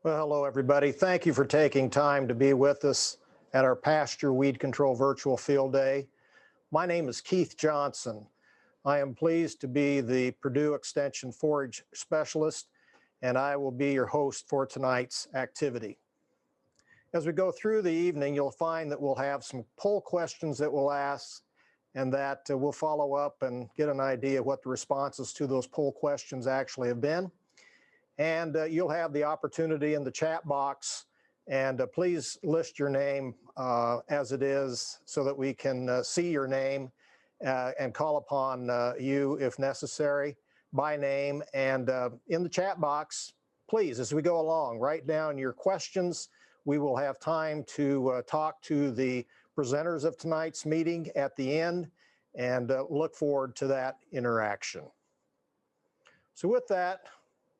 Well, hello, everybody. Thank you for taking time to be with us at our Pasture Weed Control Virtual Field Day. My name is Keith Johnson. I am pleased to be the Purdue Extension Forage Specialist, and I will be your host for tonight's activity. As we go through the evening, you'll find that we'll have some poll questions that we'll ask, and that we'll follow up and get an idea what the responses to those poll questions actually have been. And you'll have the opportunity in the chat box, and please list your name as it is so that we can see your name and call upon you if necessary by name. And in the chat box, please, as we go along, write down your questions. We will have time to talk to the presenters of tonight's meeting at the end, and look forward to that interaction. So with that,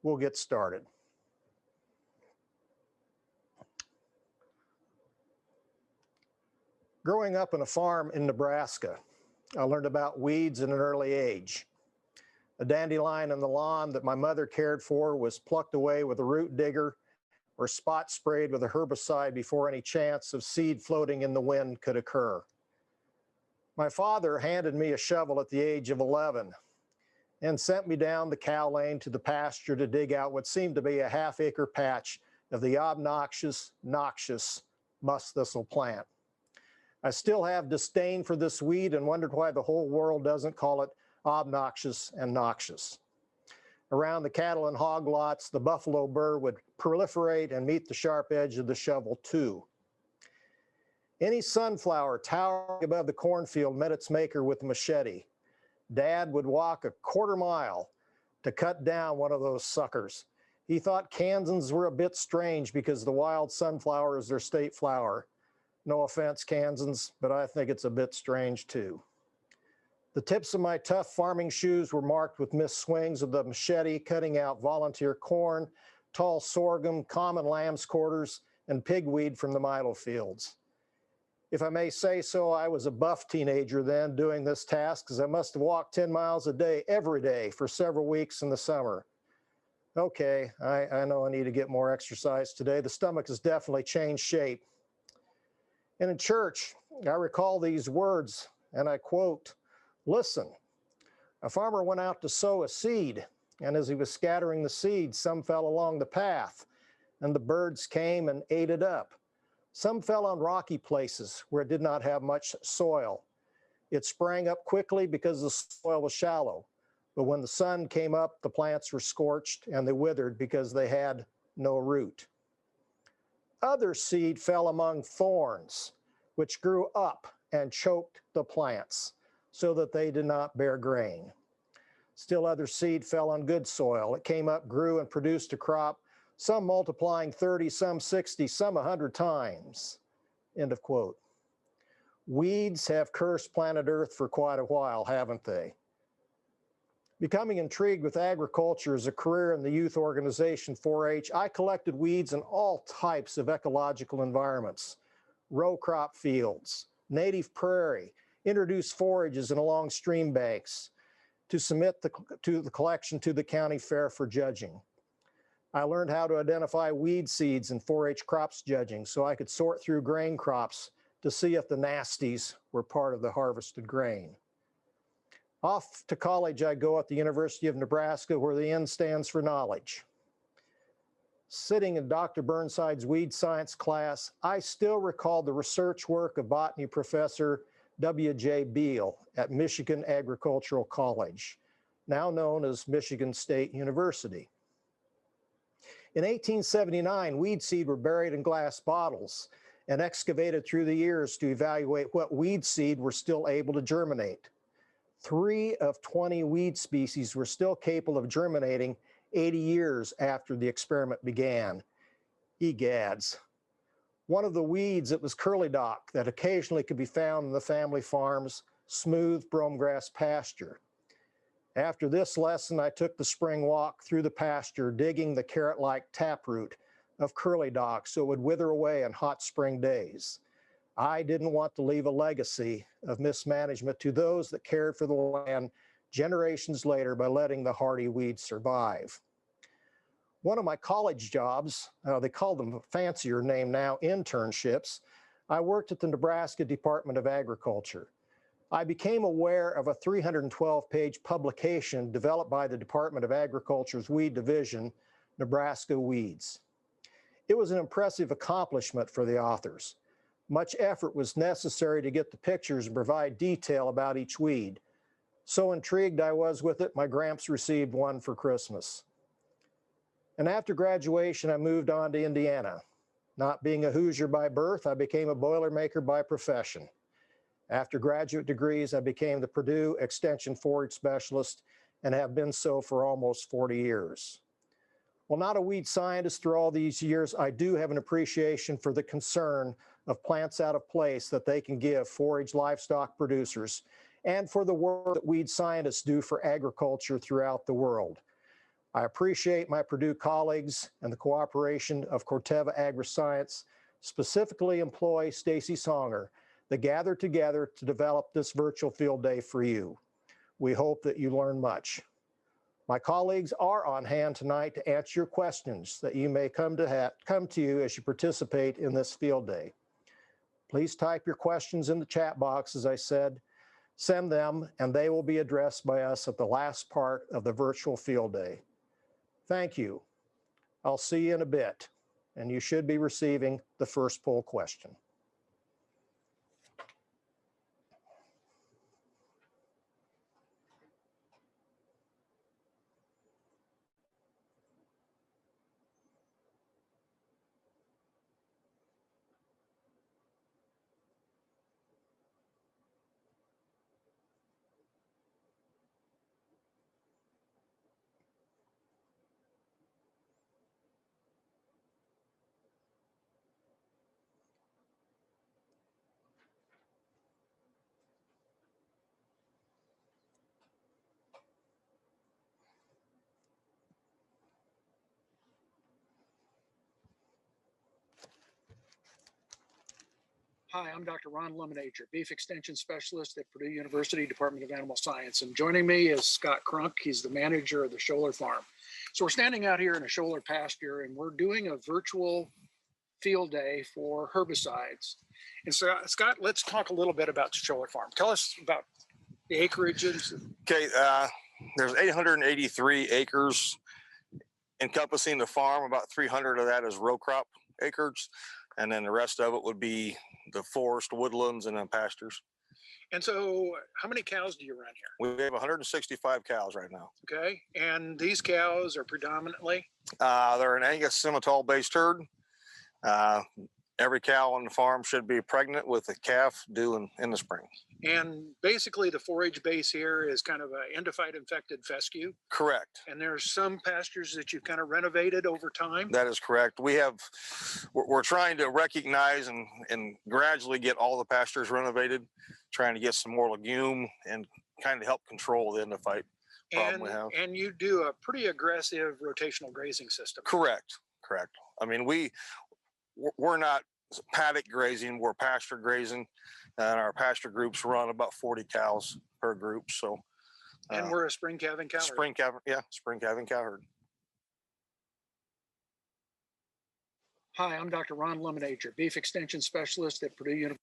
we'll get started. Growing up on a farm in Nebraska, I learned about weeds at an early age. A dandelion in the lawn that my mother cared for was plucked away with a root digger or spot sprayed with a herbicide before any chance of seed floating in the wind could occur. My father handed me a shovel at the age of 11 and sent me down the cow lane to the pasture to dig out what seemed to be a half-acre patch of the obnoxious, noxious musk thistle plant. I still have disdain for this weed and wondered why the whole world doesn't call it obnoxious and noxious. Around the cattle and hog lots, the buffalo burr would proliferate and meet the sharp edge of the shovel too. Any sunflower towering above the cornfield met its maker with a machete. Dad would walk a quarter-mile to cut down one of those suckers. He thought Kansans were a bit strange because the wild sunflower is their state flower. No offense, Kansans, but I think it's a bit strange too. The tips of my tough farming shoes were marked with missed swings of the machete, cutting out volunteer corn, tall sorghum, common lamb's quarters, and pigweed from the milo fields. If I may say so, I was a buff teenager then doing this task, because I must have walked 10 miles a day every day for several weeks in the summer. Okay, I know I need to get more exercise today. The stomach has definitely changed shape. And in church, I recall these words, and I quote, "Listen, a farmer went out to sow a seed, and as he was scattering the seed, some fell along the path, and the birds came and ate it up. Some fell on rocky places where it did not have much soil. It sprang up quickly because the soil was shallow, but when the sun came up, the plants were scorched and they withered because they had no root. Other seed fell among thorns, which grew up and choked the plants so that they did not bear grain. Still other seed fell on good soil. It came up, grew, and produced a crop, some multiplying 30, some 60, some 100 times." End of quote. Weeds have cursed planet Earth for quite a while, haven't they? Becoming intrigued with agriculture as a career in the youth organization 4-H, I collected weeds in all types of ecological environments: row crop fields, native prairie, introduced forages and along stream banks, to submit the collection to the county fair for judging. I learned how to identify weed seeds in 4-H crops judging so I could sort through grain crops to see if the nasties were part of the harvested grain. Off to college I go at the University of Nebraska, where the N stands for knowledge. Sitting in Dr. Burnside's weed science class, I still recall the research work of botany professor W.J. Beal at Michigan Agricultural College, now known as Michigan State University. In 1879, weed seed were buried in glass bottles and excavated through the years to evaluate what weed seed were still able to germinate. 3 of 20 weed species were still capable of germinating 80 years after the experiment began. Egads. One of the weeds that was curlydock that occasionally could be found in the family farm's smooth bromegrass pasture. After this lesson, I took the spring walk through the pasture, digging the carrot-like taproot of curlydock so it would wither away on hot spring days. I didn't want to leave a legacy of mismanagement to those that cared for the land generations later by letting the hardy weeds survive. One of my college jobs, they call them a fancier name now, internships, I worked at the Nebraska Department of Agriculture. I became aware of a 312-page publication developed by the Department of Agriculture's Weed Division, Nebraska Weeds. It was an impressive accomplishment for the authors. Much effort was necessary to get the pictures and provide detail about each weed. So intrigued I was with it, my Gramps received one for Christmas. And after graduation, I moved on to Indiana. Not being a Hoosier by birth, I became a Boilermaker by profession. After graduate degrees, I became the Purdue Extension Forage Specialist and have been so for almost 40 years. While not a weed scientist through all these years, I do have an appreciation for the concern of plants out of place that they can give forage livestock producers and for the work that weed scientists do for agriculture throughout the world. I appreciate my Purdue colleagues and the cooperation of Corteva AgriScience, specifically employee Stacy Songer, that gathered together to develop this virtual field day for you. We hope that you learn much. My colleagues are on hand tonight to answer your questions that you may come to you as you participate in this field day. Please type your questions in the chat box, as I said. Send them, and they will be addressed by us at the last part of the virtual field day. Thank you. I'll see you in a bit, and you should be receiving the first poll question. Hi, I'm Dr. Ron Lemonager, Beef Extension Specialist at Purdue University Department of Animal Science. And joining me is Scott Crunk. He's the manager of the Scholler Farm. So we're standing out here in a Scholler pasture and we're doing a virtual field day for herbicides. And so, Scott, let's talk a little bit about the Scholler Farm. Tell us about the acreages. Okay, there's 883 acres encompassing the farm. About 300 of that is row crop acres. And then the rest of it would be the forest, woodlands, and then pastures. And so how many cows do you run here? We have 165 cows right now. Okay. And these cows are predominantly? They're an Angus Simmental-based herd. Every cow on the farm should be pregnant with a calf due in the spring. And basically the forage base here is kind of an endophyte infected fescue. Correct. And there's some pastures that you've kind of renovated over time. That is correct. We're trying to recognize and gradually get all the pastures renovated, trying to get some more legume and kind of help control the endophyte problem we have. And you do a pretty aggressive rotational grazing system. Correct. I mean, we're not paddock grazing, we're pasture grazing, and our pasture groups run about 40 cows per group. So, and we're a spring calving cow herd. Spring calving cow herd. Hi, I'm Dr. Ron Lemonager, Beef Extension Specialist at Purdue University.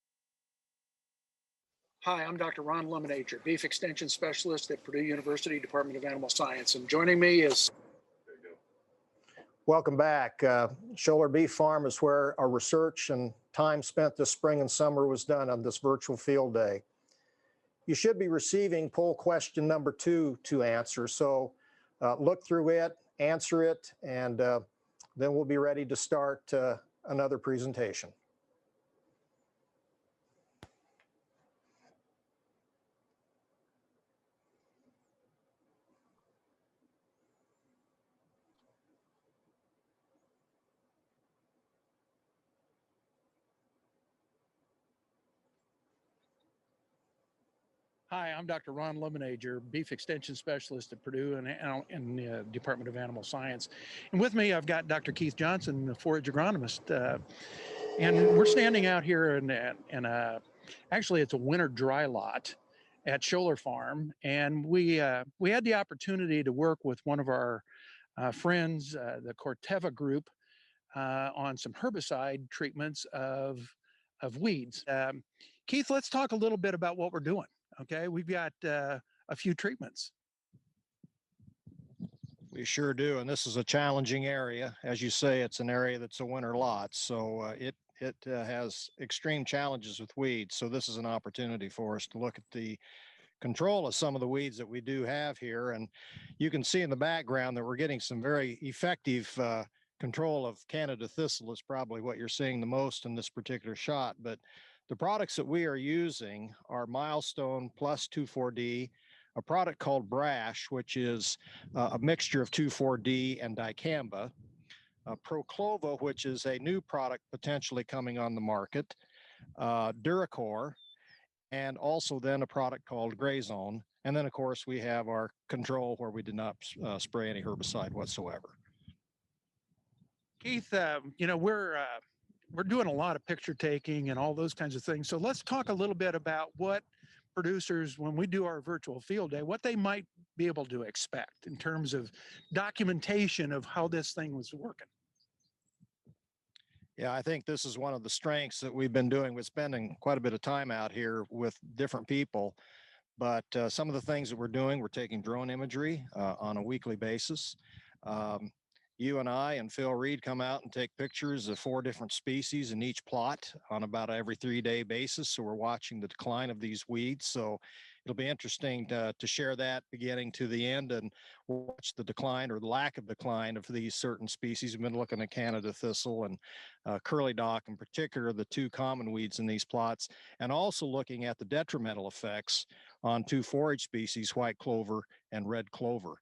Hi, I'm Dr. Ron Lemonager, Beef Extension Specialist at Purdue University Department of Animal Science, and joining me is. Welcome back. Scholler Beef Farm is where our research and time spent this spring and summer was done on this virtual field day. You should be receiving poll question number 2 to answer. So look through it, answer it, and then we'll be ready to start another presentation. Hi, I'm Dr. Ron Lemonager, Beef Extension Specialist at Purdue in the Department of Animal Science. And with me, I've got Dr. Keith Johnson, the forage agronomist. And we're standing out here actually it's a winter dry lot at Scholler Farm. And we had the opportunity to work with one of our friends, the Corteva group, on some herbicide treatments of weeds. Keith, let's talk a little bit about what we're doing. Okay, we've got a few treatments. We sure do, and this is a challenging area. As you say, it's an area that's a winter lot, so it has extreme challenges with weeds. So this is an opportunity for us to look at the control of some of the weeds that we do have here. And you can see in the background that we're getting some very effective control of Canada thistle is probably what you're seeing the most in this particular shot. But the products that we are using are Milestone plus 2,4-D, a product called Brash, which is a mixture of 2,4-D and dicamba, Proclova, which is a new product potentially coming on the market, Duracor, and also then a product called Gray Zone. And then, of course, we have our control where we did not spray any herbicide whatsoever. Keith, we're doing a lot of picture taking and all those kinds of things. So let's talk a little bit about what producers, when we do our virtual field day, what they might be able to expect in terms of documentation of how this thing was working. Yeah, I think this is one of the strengths that we've been doing with spending quite a bit of time out here with different people. But some of the things that we're doing, we're taking drone imagery on a weekly basis. You and I and Phil Reed come out and take pictures of 4 different species in each plot on about every 3-day basis. So we're watching the decline of these weeds. So it'll be interesting to share that beginning to the end and watch the decline or the lack of decline of these certain species. We've been looking at Canada thistle and curly dock in particular, the 2 common weeds in these plots, and also looking at the detrimental effects on 2 forage species, white clover and red clover.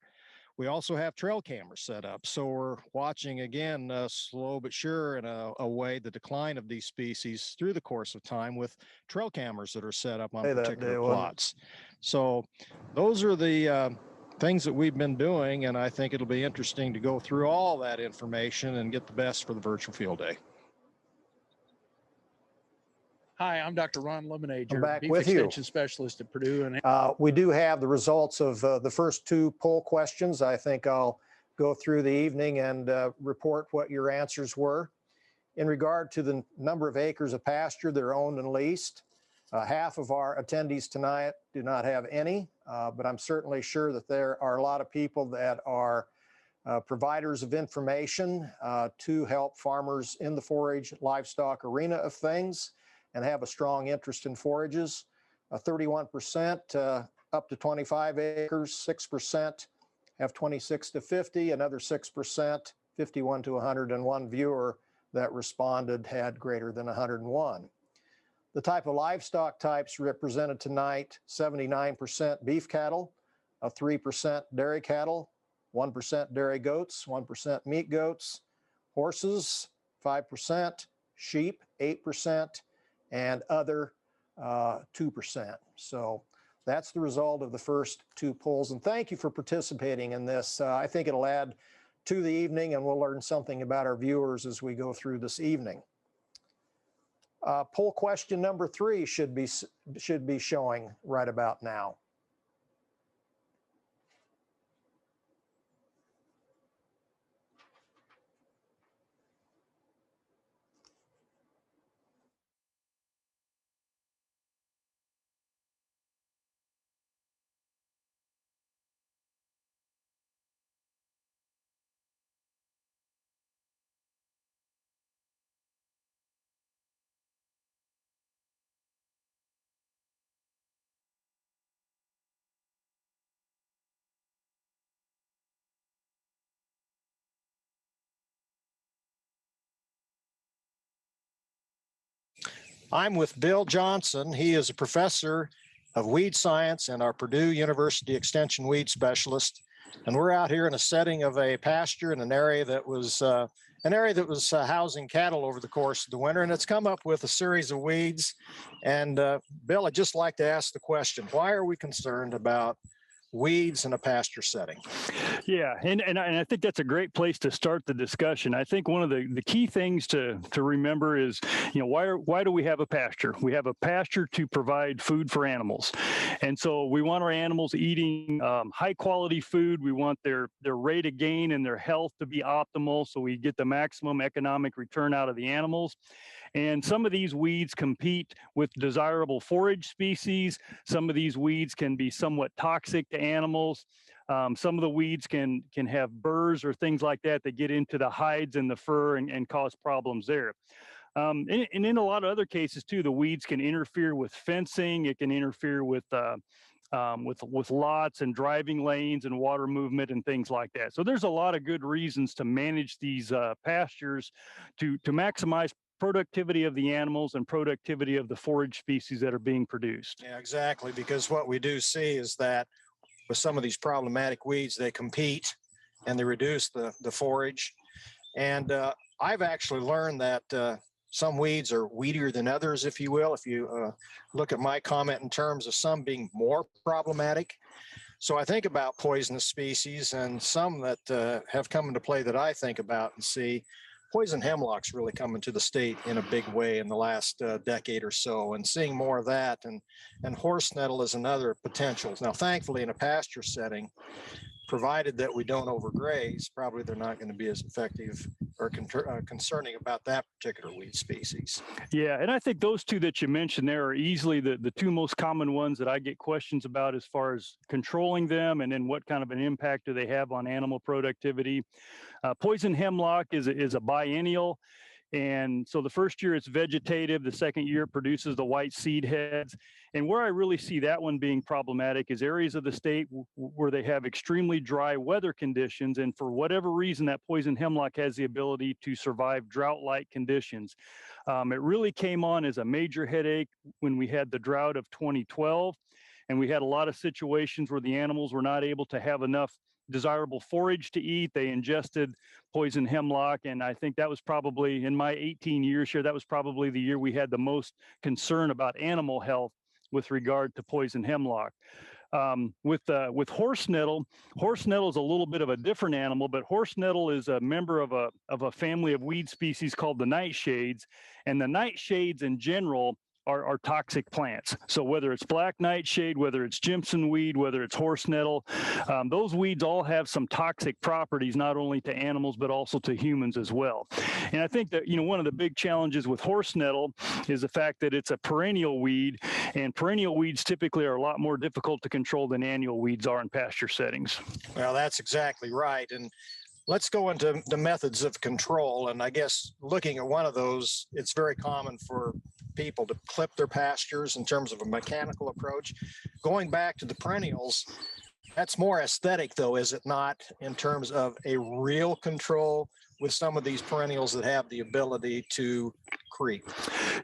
We also have trail cameras set up. So we're watching, again, slow but sure in a way, the decline of these species through the course of time with trail cameras that are set up on particular plots. So those are the things that we've been doing, and I think it'll be interesting to go through all that information and get the best for the virtual field day. Hi, I'm Dr. Ron Lemonager, I'm back Beef with you. Extension Specialist at Purdue. And we do have the results of the first 2 poll questions. I think I'll go through the evening and report what your answers were. In regard to the number of acres of pasture that are owned and leased, half of our attendees tonight do not have any, but I'm certainly sure that there are a lot of people that are providers of information to help farmers in the forage livestock arena of things and have a strong interest in forages. 31% up to 25 acres, 6% have 26 to 50, another 6%, 51 to 101 viewer that responded had greater than 101. The type of livestock types represented tonight, 79% beef cattle, 3% dairy cattle, 1% dairy goats, 1% meat goats, horses, 5%, sheep, 8%, and other 2%. So that's the result of the first 2 polls. And thank you for participating in this. I think it'll add to the evening, and we'll learn something about our viewers as we go through this evening. Poll question number 3 should be showing right about now. I'm with Bill Johnson. He is a professor of weed science and our Purdue University Extension weed specialist. And we're out here in a setting of a pasture in an area that was housing cattle over the course of the winter. And it's come up with a series of weeds. And Bill, I'd just like to ask the question, why are we concerned about weeds in a pasture setting? Yeah, and I think that's a great place to start the discussion. I think one of the key things to remember is, why do we have a pasture? We have a pasture to provide food for animals, and so we want our animals eating high quality food. We want their rate of gain and their health to be optimal, so we get the maximum economic return out of the animals. And some of these weeds compete with desirable forage species. Some of these weeds can be somewhat toxic to animals. Some of the weeds can have burrs or things like that that get into the hides and the fur and cause problems there. And in a lot of other cases too, the weeds can interfere with fencing. It can interfere with lots and driving lanes and water movement and things like that. So there's a lot of good reasons to manage these pastures to maximize productivity of the animals and productivity of the forage species that are being produced. Yeah, exactly. Because what we do see is that with some of these problematic weeds, they compete and they reduce the forage. And I've actually learned that some weeds are weedier than others, if you will, if you look at my comment in terms of some being more problematic. So I think about poisonous species, and some that have come into play that I think about and see. Poison hemlock's really come into the state in a big way in the last decade or so, and seeing more of that. And horse nettle is another potential. Now, thankfully, in a pasture setting, provided that we don't overgraze, probably they're not going to be as effective or concerning about that particular weed species. Yeah, and I think those two that you mentioned there are easily the two most common ones that I get questions about as far as controlling them, and then what kind of an impact do they have on animal productivity. Poison hemlock is a biennial. And so the first year it's vegetative, the second year it produces the white seed heads. And where I really see that one being problematic is areas of the state where they have extremely dry weather conditions. And for whatever reason, that poison hemlock has the ability to survive drought-like conditions. It really came on as a major headache when we had the drought of 2012. And we had a lot of situations where the animals were not able to have enough desirable forage to eat. They ingested poison hemlock. And I think that was probably, in my 18 years here, that was probably the year we had the most concern about animal health with regard to poison hemlock. With horse nettle is a little bit of a different animal, but horse nettle is a member of a family of weed species called the nightshades. And the nightshades in general are toxic plants. So whether it's black nightshade, whether it's Jimson weed, whether it's horse nettle, those weeds all have some toxic properties, not only to animals, but also to humans as well. And I think that, one of the big challenges with horse nettle is the fact that it's a perennial weed, and perennial weeds typically are a lot more difficult to control than annual weeds are in pasture settings. Well, that's exactly right. And let's go into the methods of control. And I guess looking at one of those, it's very common for people to clip their pastures in terms of a mechanical approach. Going back to the perennials, that's more aesthetic though, is it not, in terms of a real control with some of these perennials that have the ability to creep?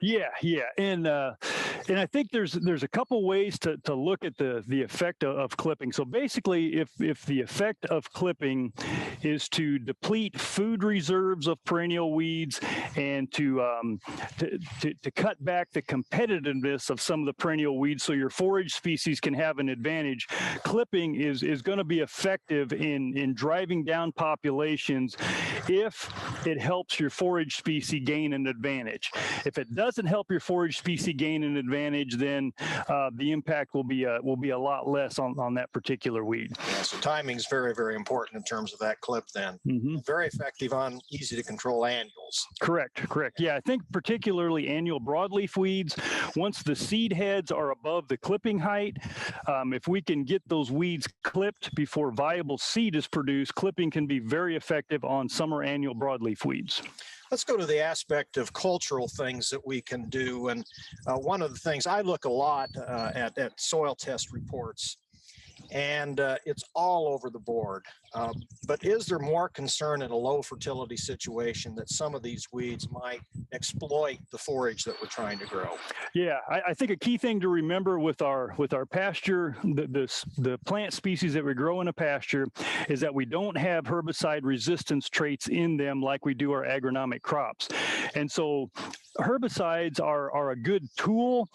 Yeah. And I think there's a couple ways to look at the effect of clipping. So basically, if the effect of clipping is to deplete food reserves of perennial weeds and to cut back the competitiveness of some of the perennial weeds so your forage species can have an advantage, clipping is going to be effective in driving down populations if it helps your forage species gain an advantage. If it doesn't help your forage species gain an advantage, then the impact will be a lot less on that particular weed. Yeah, so timing is very, very important in terms of that clip then. Mm-hmm. Very effective on easy to control annuals. Correct. Yeah, I think particularly annual broadleaf weeds, once the seed heads are above the clipping height, if we can get those weeds clipped before viable seed is produced, clipping can be very effective on summer annual broadleaf weeds. Let's go to the aspect of cultural things that we can do. And one of the things I look a lot at soil test reports, and it's all over the board. But is there more concern in a low fertility situation that some of these weeds might exploit the forage that we're trying to grow? Yeah, I think a key thing to remember with our pasture, the plant species that we grow in a pasture, is that we don't have herbicide resistance traits in them like we do our agronomic crops. And so herbicides are a good tool,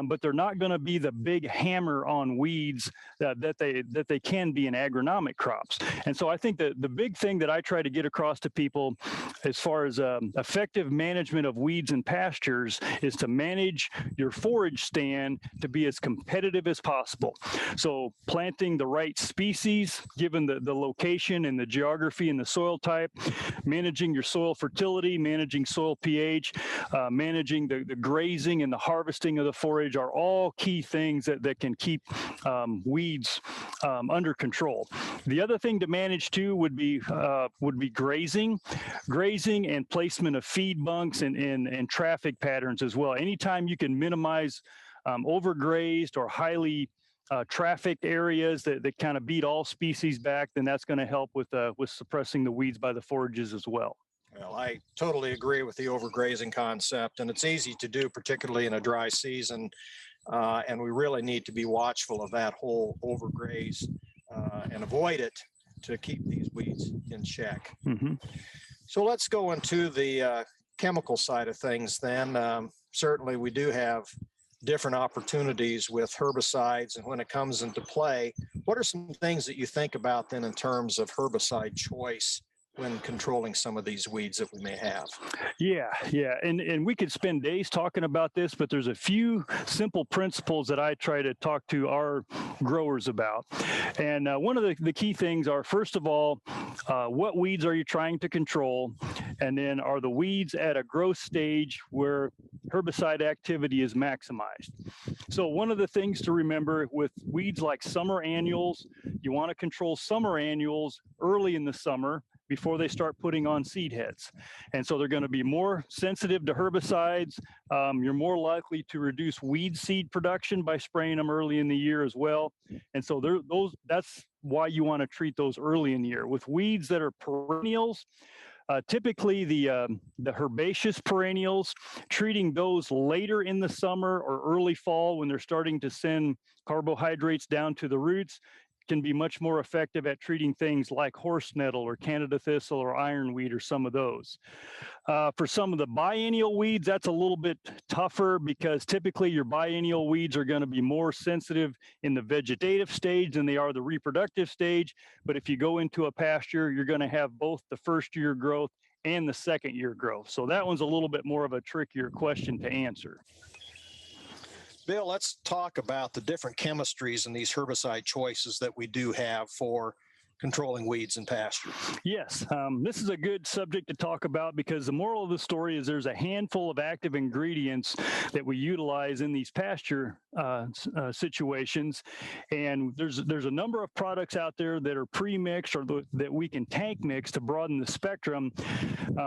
but they're not going to be the big hammer on weeds that they can be in agronomic crops. And so I think that the big thing that I try to get across to people as far as effective management of weeds and pastures is to manage your forage stand to be as competitive as possible. So planting the right species, given the location and the geography and the soil type, managing your soil fertility, managing soil pH, managing the grazing and the harvesting of the forage are all key things that can keep weeds under control. The other thing to manage too would be grazing and placement of feed bunks and traffic patterns as well. Anytime you can minimize overgrazed or highly trafficked areas that kind of beat all species back, then that's going to help with suppressing the weeds by the forages as well. Well, I totally agree with the overgrazing concept, and it's easy to do, particularly in a dry season. And we really need to be watchful of that whole overgraze and avoid it to keep these weeds in check. Mm-hmm. So let's go into the chemical side of things then. Certainly we do have different opportunities with herbicides, and when it comes into play, what are some things that you think about then in terms of herbicide choice when controlling some of these weeds that we may have? Yeah. And we could spend days talking about this, but there's a few simple principles that I try to talk to our growers about. And one of the key things are, first of all, what weeds are you trying to control? And then, are the weeds at a growth stage where herbicide activity is maximized? So one of the things to remember with weeds like summer annuals, you want to control summer annuals early in the summer before they start putting on seed heads. And so they're going to be more sensitive to herbicides. You're more likely to reduce weed seed production by spraying them early in the year as well. And so that's why you want to treat those early in the year. With weeds that are perennials, typically the herbaceous perennials, treating those later in the summer or early fall when they're starting to send carbohydrates down to the roots can be much more effective at treating things like horse nettle or Canada thistle or ironweed or some of those. For some of the biennial weeds, that's a little bit tougher because typically your biennial weeds are going to be more sensitive in the vegetative stage than they are the reproductive stage. But if you go into a pasture, you're going to have both the first year growth and the second year growth. So that one's a little bit more of a trickier question to answer. Bill, let's talk about the different chemistries and these herbicide choices that we do have for controlling weeds in pasture. Yes, this is a good subject to talk about because the moral of the story is there's a handful of active ingredients that we utilize in these pasture situations, and there's a number of products out there that are pre-mixed or that we can tank mix to broaden the spectrum,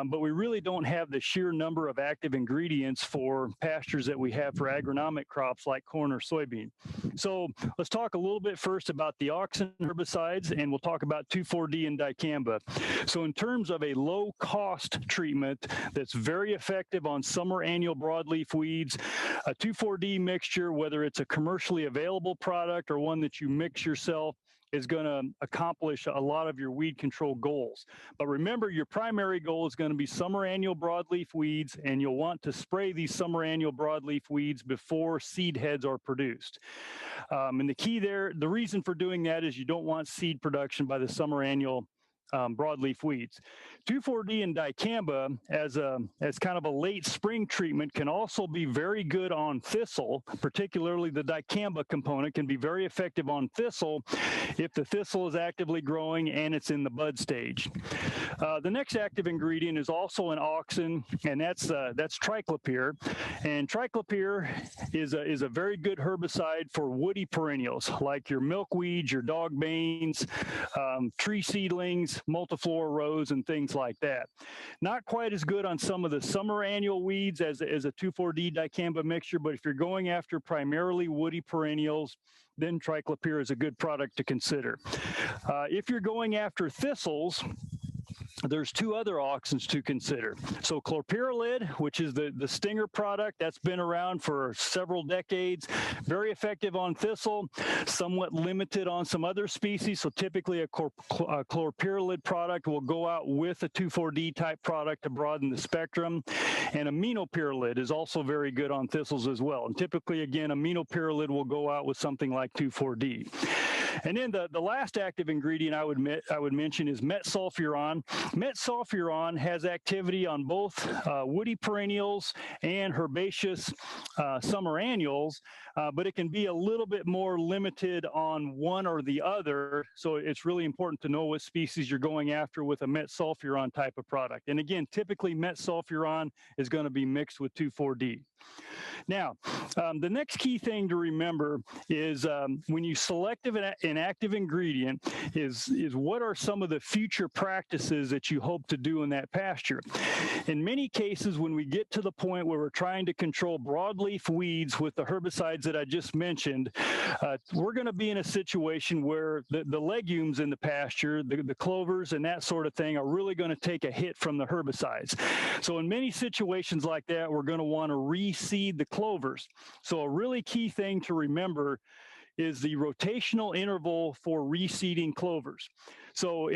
but we really don't have the sheer number of active ingredients for pastures that we have for agronomic crops like corn or soybean. So let's talk a little bit first about the auxin herbicides, and we'll talk about 2,4-D and dicamba. So in terms of a low-cost treatment that's very effective on summer annual broadleaf weeds, a 2,4-D mixture, whether it's a commercially available product or one that you mix yourself, is going to accomplish a lot of your weed control goals. But remember, your primary goal is going to be summer annual broadleaf weeds, and you'll want to spray these summer annual broadleaf weeds before seed heads are produced. And the key there, the reason for doing that is you don't want seed production by the summer annual broadleaf weeds. 2,4-D and dicamba as kind of a late spring treatment can also be very good on thistle, particularly the dicamba component can be very effective on thistle if the thistle is actively growing and it's in the bud stage. The next active ingredient is also an auxin, and that's triclopyr. And triclopyr is a very good herbicide for woody perennials like your milkweeds, your dogbanes, tree seedlings, multiflora rose, and things like that. Not quite as good on some of the summer annual weeds as a 2,4-D dicamba mixture, but if you're going after primarily woody perennials, then triclopyr is a good product to consider. If you're going after thistles, there's two other auxins to consider. So chlorpyrrolid, which is the stinger product that's been around for several decades, very effective on thistle, somewhat limited on some other species. So typically a chlorpyrrolid product will go out with a 2,4-D type product to broaden the spectrum. And aminopyrrolid is also very good on thistles as well. And typically, again, aminopyrrolid will go out with something like 2,4-D. And then the last active ingredient I would mention is metsulfuron. Metsulfuron has activity on both woody perennials and herbaceous summer annuals, but it can be a little bit more limited on one or the other. So it's really important to know what species you're going after with a metsulfuron type of product. And again, typically metsulfuron is going to be mixed with 2,4-D. Now, the next key thing to remember is when you select an active ingredient is what are some of the future practices that you hope to do in that pasture. In many cases, when we get to the point where we're trying to control broadleaf weeds with the herbicides that I just mentioned, we're going to be in a situation where the legumes in the pasture, the clovers and that sort of thing are really going to take a hit from the herbicides. So in many situations like that, we're going to want to reseed the clovers. So a really key thing to remember is the rotational interval for reseeding clovers. So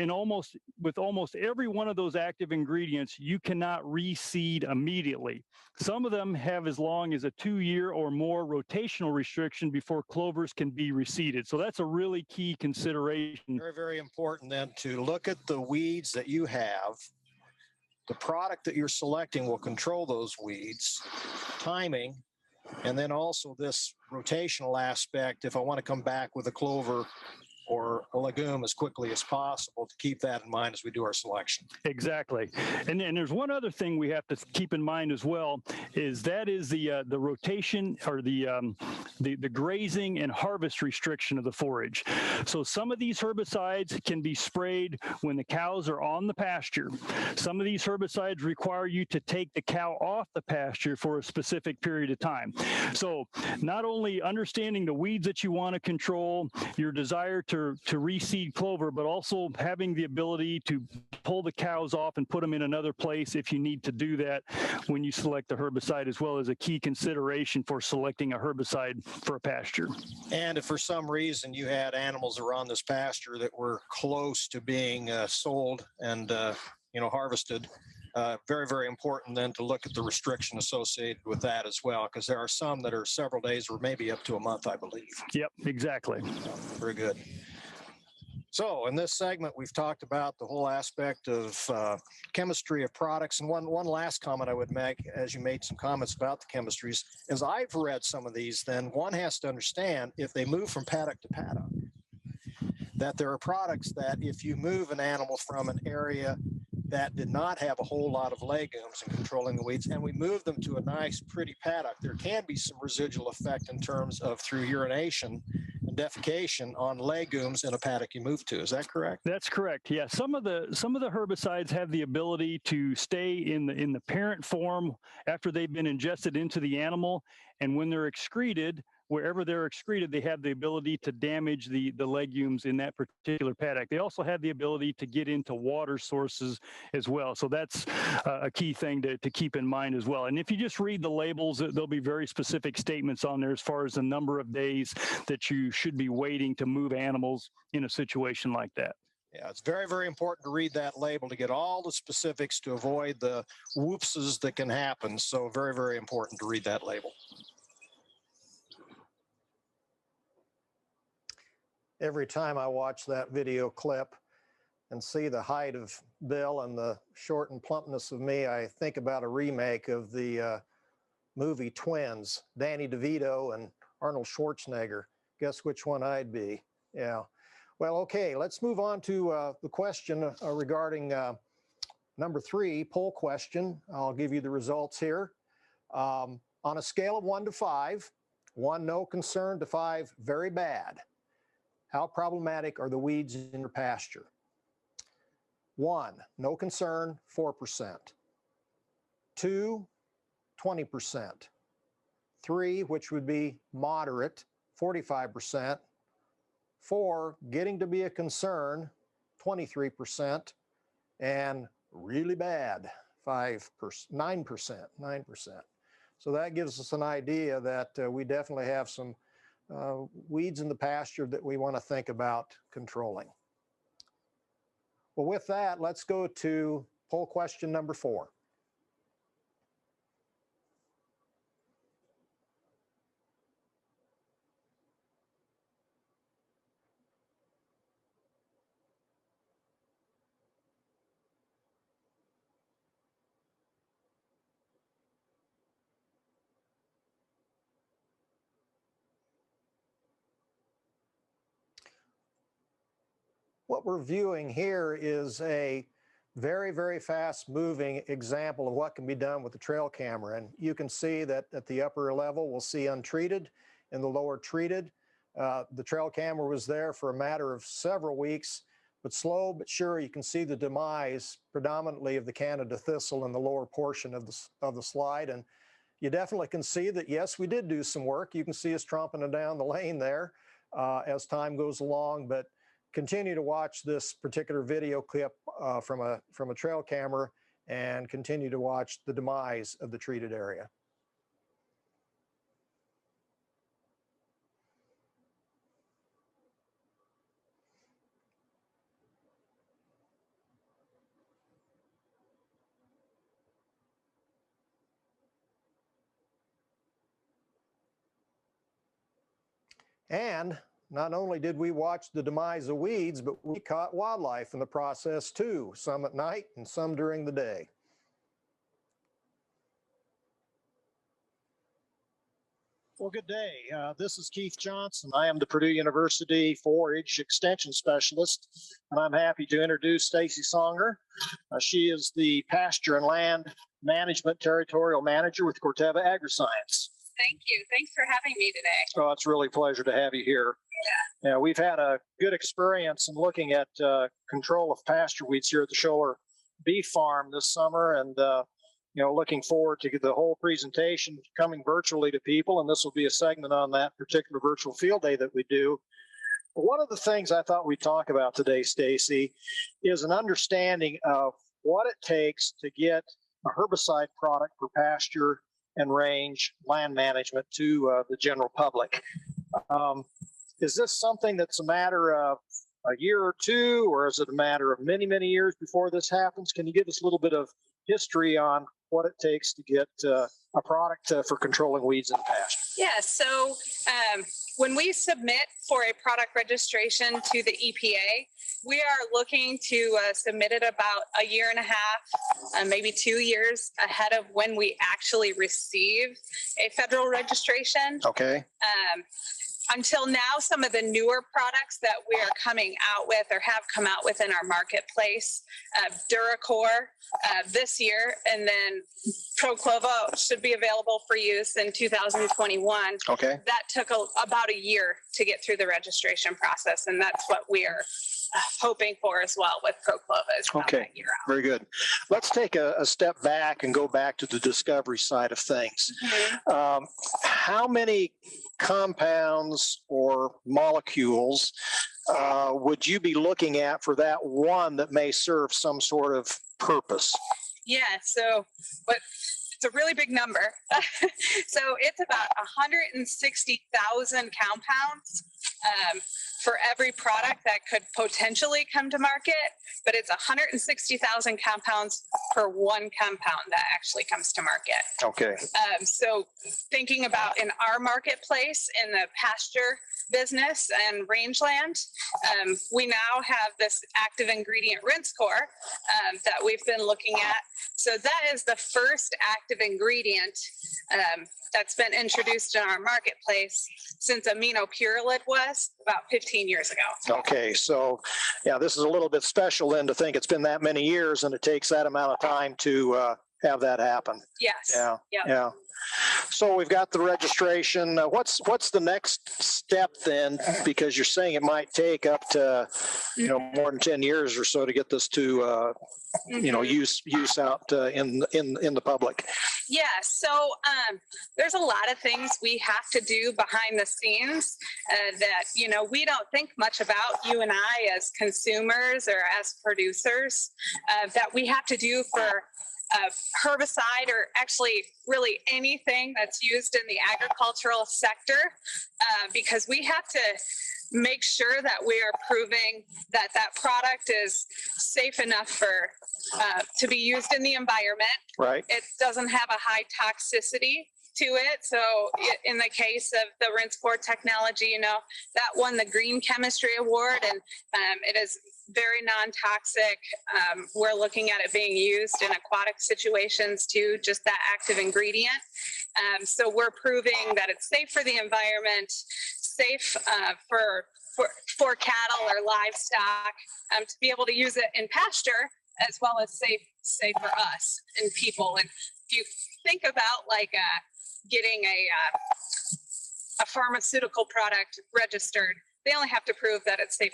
with almost every one of those active ingredients, you cannot reseed immediately. Some of them have as long as a 2-year or more rotational restriction before clovers can be reseeded. So that's a really key consideration. Very, very important then to look at the weeds that you have. The product that you're selecting will control those weeds, timing, and then also this rotational aspect. If I want to come back with a clover or a legume as quickly as possible, to keep that in mind as we do our selection. Exactly. And there's one other thing we have to keep in mind as well, is the rotation or the grazing and harvest restriction of the forage. So some of these herbicides can be sprayed when the cows are on the pasture. Some of these herbicides require you to take the cow off the pasture for a specific period of time. So not only understanding the weeds that you want to control, your desire to reseed clover, but also having the ability to pull the cows off and put them in another place if you need to do that when you select the herbicide, as well as a key consideration for selecting a herbicide for a pasture. And if for some reason you had animals that were on this pasture that were close to being sold and harvested, very, very important then to look at the restriction associated with that as well, because there are some that are several days or maybe up to a month, I believe. Yep, exactly. Very good. So in this segment, we've talked about the whole aspect of chemistry of products. And one last comment I would make, as you made some comments about the chemistries, as I've read some of these, then one has to understand if they move from paddock to paddock, that there are products that if you move an animal from an area that did not have a whole lot of legumes in controlling the weeds, and we move them to a nice, pretty paddock, there can be some residual effect in terms of through urination and defecation on legumes in a paddock you move to. Is that correct? That's correct. Yeah, some of the herbicides have the ability to stay in the parent form after they've been ingested into the animal, and when they're excreted, wherever they're excreted, they have the ability to damage the legumes in that particular paddock. They also have the ability to get into water sources as well. So that's a key thing to keep in mind as well. And if you just read the labels, there'll be very specific statements on there as far as the number of days that you should be waiting to move animals in a situation like that. Yeah, it's very, very important to read that label to get all the specifics to avoid the whoopses that can happen. So very, very important to read that label. Every time I watch that video clip and see the height of Bill and the short and plumpness of me, I think about a remake of the movie Twins, Danny DeVito and Arnold Schwarzenegger. Guess which one I'd be? Yeah. Well, okay, let's move on to the question regarding number 3, poll question. I'll give you the results here. On a scale of 1 to 5, 1 no concern to 5 very bad, how problematic are the weeds in your pasture? 1, no concern, 4%. 2, 20%. 3, which would be moderate, 45%. 4, getting to be a concern, 23%. And really bad, 5%, 9%. So that gives us an idea that we definitely have some weeds in the pasture that we want to think about controlling. Well, with that, let's go to poll question number 4. What we're viewing here is a very, very fast moving example of what can be done with the trail camera. And you can see that at the upper level, we'll see untreated, and the lower treated. The trail camera was there for a matter of several weeks, but slow but sure, you can see the demise predominantly of the Canada thistle in the lower portion of the slide. And you definitely can see that, yes, we did do some work. You can see us tromping down the lane there as time goes along, but continue to watch this particular video clip from a trail camera and continue to watch the demise of the treated area. And not only did we watch the demise of weeds, but we caught wildlife in the process too, some at night and some during the day. Well, good day. This is Keith Johnson. I am the Purdue University Forage Extension Specialist, and I'm happy to introduce Stacy Songer. She is the Pasture and Land Management Territorial Manager with Corteva Agriscience. Thank you. Thanks for having me today. Oh, it's really a pleasure to have you here. Yeah, we've had a good experience in looking at control of pasture weeds here at the Scholler Beef Farm this summer, and looking forward to the whole presentation coming virtually to people, and this will be a segment on that particular virtual field day that we do. But one of the things I thought we'd talk about today, Stacy, is an understanding of what it takes to get a herbicide product for pasture and range land management to the general public. Is this something that's a matter of a year or two, or is it a matter of many, many years before this happens? Can you give us a little bit of history on what it takes to get a product for controlling weeds in the pasture? Yeah, so when we submit for a product registration to the EPA, we are looking to submit it about a year and a half, maybe 2 years ahead of when we actually receive a federal registration. Okay. Until now, some of the newer products that we are coming out with or have come out with in our marketplace, Duracor this year, and then Proclova should be available for use in 2021. Okay. That took about a year to get through the registration process, and that's what we are hoping for as well with Proclova. Okay, very good. Let's take a step back and go back to the discovery side of things. Mm-hmm. How many compounds or molecules would you be looking at for that one that may serve some sort of purpose? Yeah, so it's a really big number. So it's about 160,000 compounds for every product that could potentially come to market, but it's 160,000 compounds per one compound that actually comes to market. Okay. So thinking about in our marketplace, in the pasture business and rangeland, we now have this active ingredient rinse score that we've been looking at. So that is the first active ingredient that's been introduced in our marketplace since amino purulid was about 15 years ago. Okay, so yeah, this is a little bit special then to think it's been that many years and it takes that amount of time to have that happen. Yes. Yeah. Yep. Yeah. So we've got the registration. What's the next step then? Because you're saying it might take up to more than 10 years or so to get this to use out in the public. Yeah, so there's a lot of things we have to do behind the scenes that, we don't think much about, you and I as consumers or as producers, that we have to do for herbicide or actually really anything that's used in the agricultural sector, because we have to make sure that we are proving that that product is safe enough for to be used in the environment. Right. It doesn't have a high toxicity to it. So in the case of the rinse core technology, that won the Green Chemistry Award, and it is very non-toxic. We're looking at it being used in aquatic situations too, just that active ingredient. So we're proving that it's safe for the environment, safe for cattle or livestock, to be able to use it in pasture, as well as safe for us and people. And if you think about like getting a pharmaceutical product registered, they only have to prove that it's safe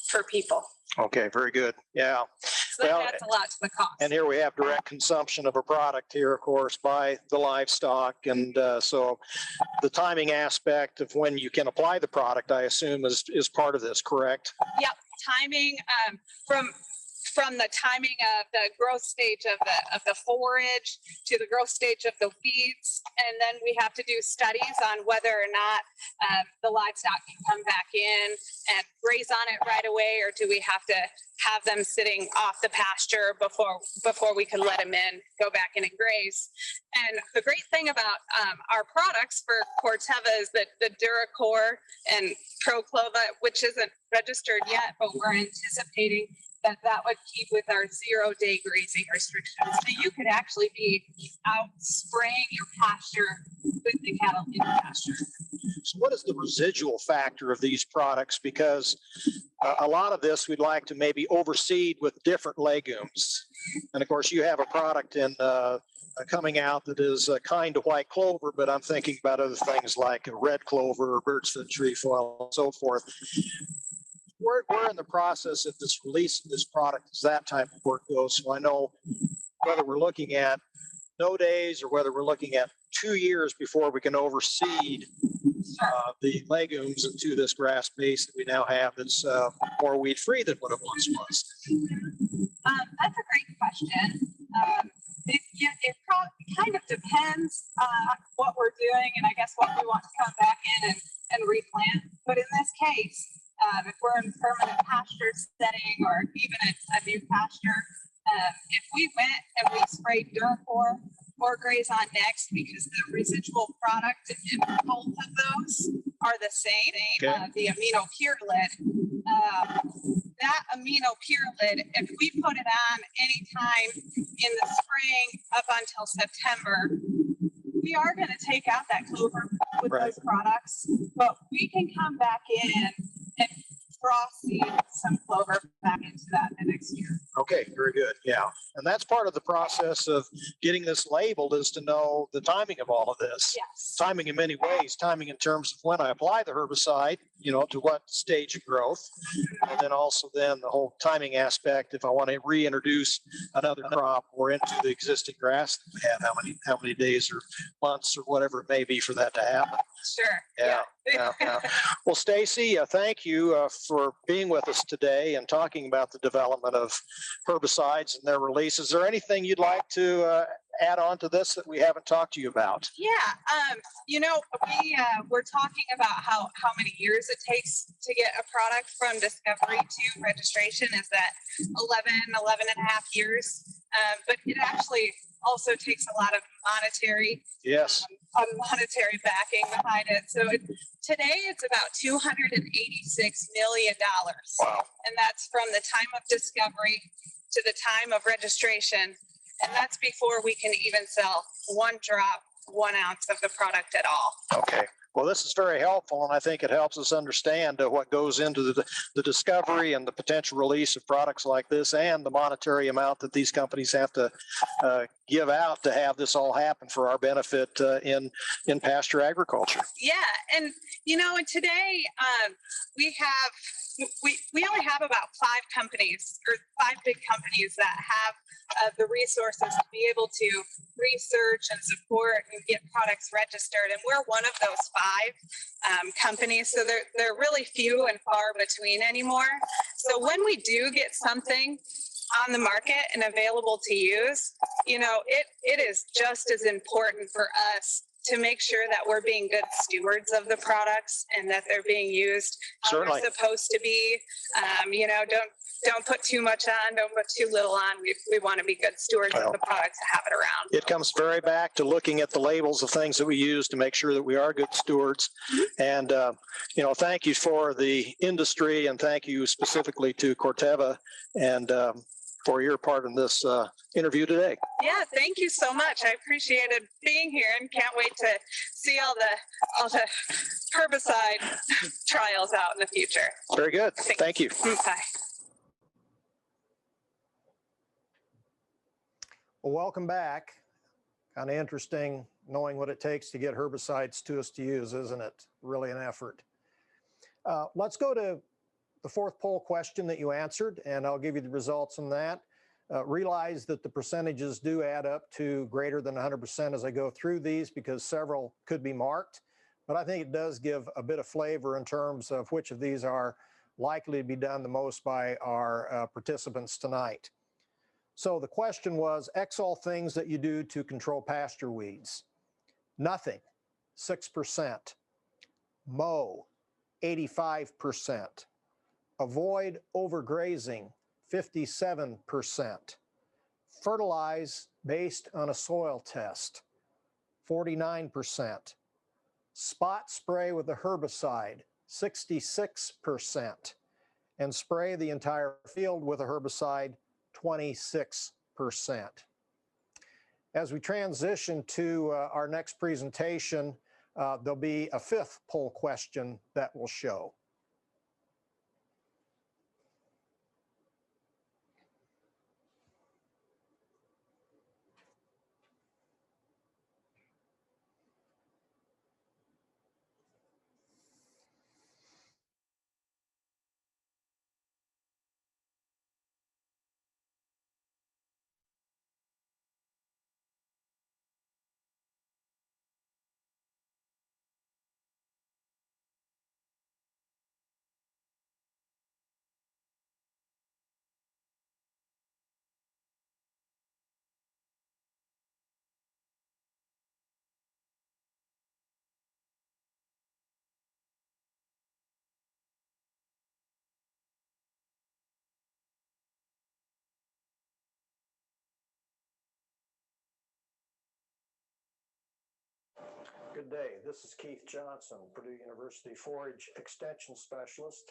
for people. Okay, very good. Yeah. So that adds a lot to the cost. And here we have direct consumption of a product here, of course, by the livestock. And so the timing aspect of when you can apply the product, I assume, is part of this, correct? Yep. Timing from the timing of the growth stage of the forage to the growth stage of the weeds. And then we have to do studies on whether or not the livestock can come back in and graze on it right away, or do we have to have them sitting off the pasture before we can let them in, go back in and graze. And the great thing about our products for Corteva is that the DuraCore and Proclova, which isn't registered yet, but we're anticipating that would keep with our 0-day grazing restrictions. So you could actually be out spraying your pasture with the cattle in pasture. So what is the residual factor of these products? Because a lot of this we'd like to maybe overseed with different legumes. And of course, you have a product in coming out that is kind of white clover, but I'm thinking about other things like red clover or birchfoot trefoil and so forth. We're in the process of this release of this product as that type of work goes. So I know whether we're looking at no days or whether we're looking at 2 years before we can overseed the legumes into this grass base that we now have that's more weed free than what it once was. That's a great question. It kind of depends on what we're doing and I guess what we want to come back in and replant. But in this case, if we're in permanent pasture setting or even a new pasture, if we went and we sprayed DuraCore or Graze On Next, because the residual product in both of those are the same, okay. The amino purelid, that amino purelid, if we put it on anytime in the spring up until September, we are going to take out that clover with those products, but we can come back in and cross seed some clover back into that the next year. Okay, very good. Yeah. And that's part of the process of getting this labeled, is to know the timing of all of this. Yes. Timing in many ways, timing in terms of when I apply the herbicide, to what stage of growth. And then also then the whole timing aspect, if I want to reintroduce another crop or into the existing grass that we have, how many days or months or whatever it may be for that to happen. Sure. Yeah. Well, Stacy, thank you for being with us today and talking about the development of herbicides and their release. Is there anything you'd like to add on to this that we haven't talked to you about? Yeah. We're talking about how many years it takes to get a product from discovery to registration. Is that 11 and a half years? But it actually also takes a lot of monetary backing behind it. So today it's about $286 million. Wow. And that's from the time of discovery to the time of registration. And that's before we can even sell 1 drop, 1 ounce of the product at all. Okay. Well, this is very helpful, and I think it helps us understand what goes into the discovery and the potential release of products like this, and the monetary amount that these companies have to give out to have this all happen for our benefit in pasture agriculture. Yeah, and and today we only have about 5 companies, or 5 big companies that have the resources to be able to research and support and get products registered. And we're one of those 5 companies. So they're really few and far between anymore. So when we do get something on the market and available to use, it is just as important for us to make sure that we're being good stewards of the products and that they're being used how Certainly. they're supposed to be. Don't put too much on, don't put too little on. We want to be good stewards of the products and have it around. It comes very back to looking at the labels of things that we use to make sure that we are good stewards. And, thank you for the industry, and thank you specifically to Corteva and for your part in this interview today. Yeah, thank you so much. I appreciated being here and can't wait to see all the herbicide trials out in the future. Very good. Thank you. Bye. Well, welcome back. Kind of interesting knowing what it takes to get herbicides to us to use, isn't it? Really an effort. Let's go to the 4th poll question that you answered, and I'll give you the results on that. Realize that the percentages do add up to greater than 100% as I go through these, because several could be marked, but I think it does give a bit of flavor in terms of which of these are likely to be done the most by our participants tonight. So the question was, X all things that you do to control pasture weeds. Nothing, 6%. Mow, 85%. Avoid overgrazing, 57%. Fertilize based on a soil test, 49%. Spot spray with a herbicide, 66%. And spray the entire field with a herbicide, 26%. As we transition to our next presentation, there'll be a 5th poll question that will show. Good day. This is Keith Johnson, Purdue University Forage Extension Specialist,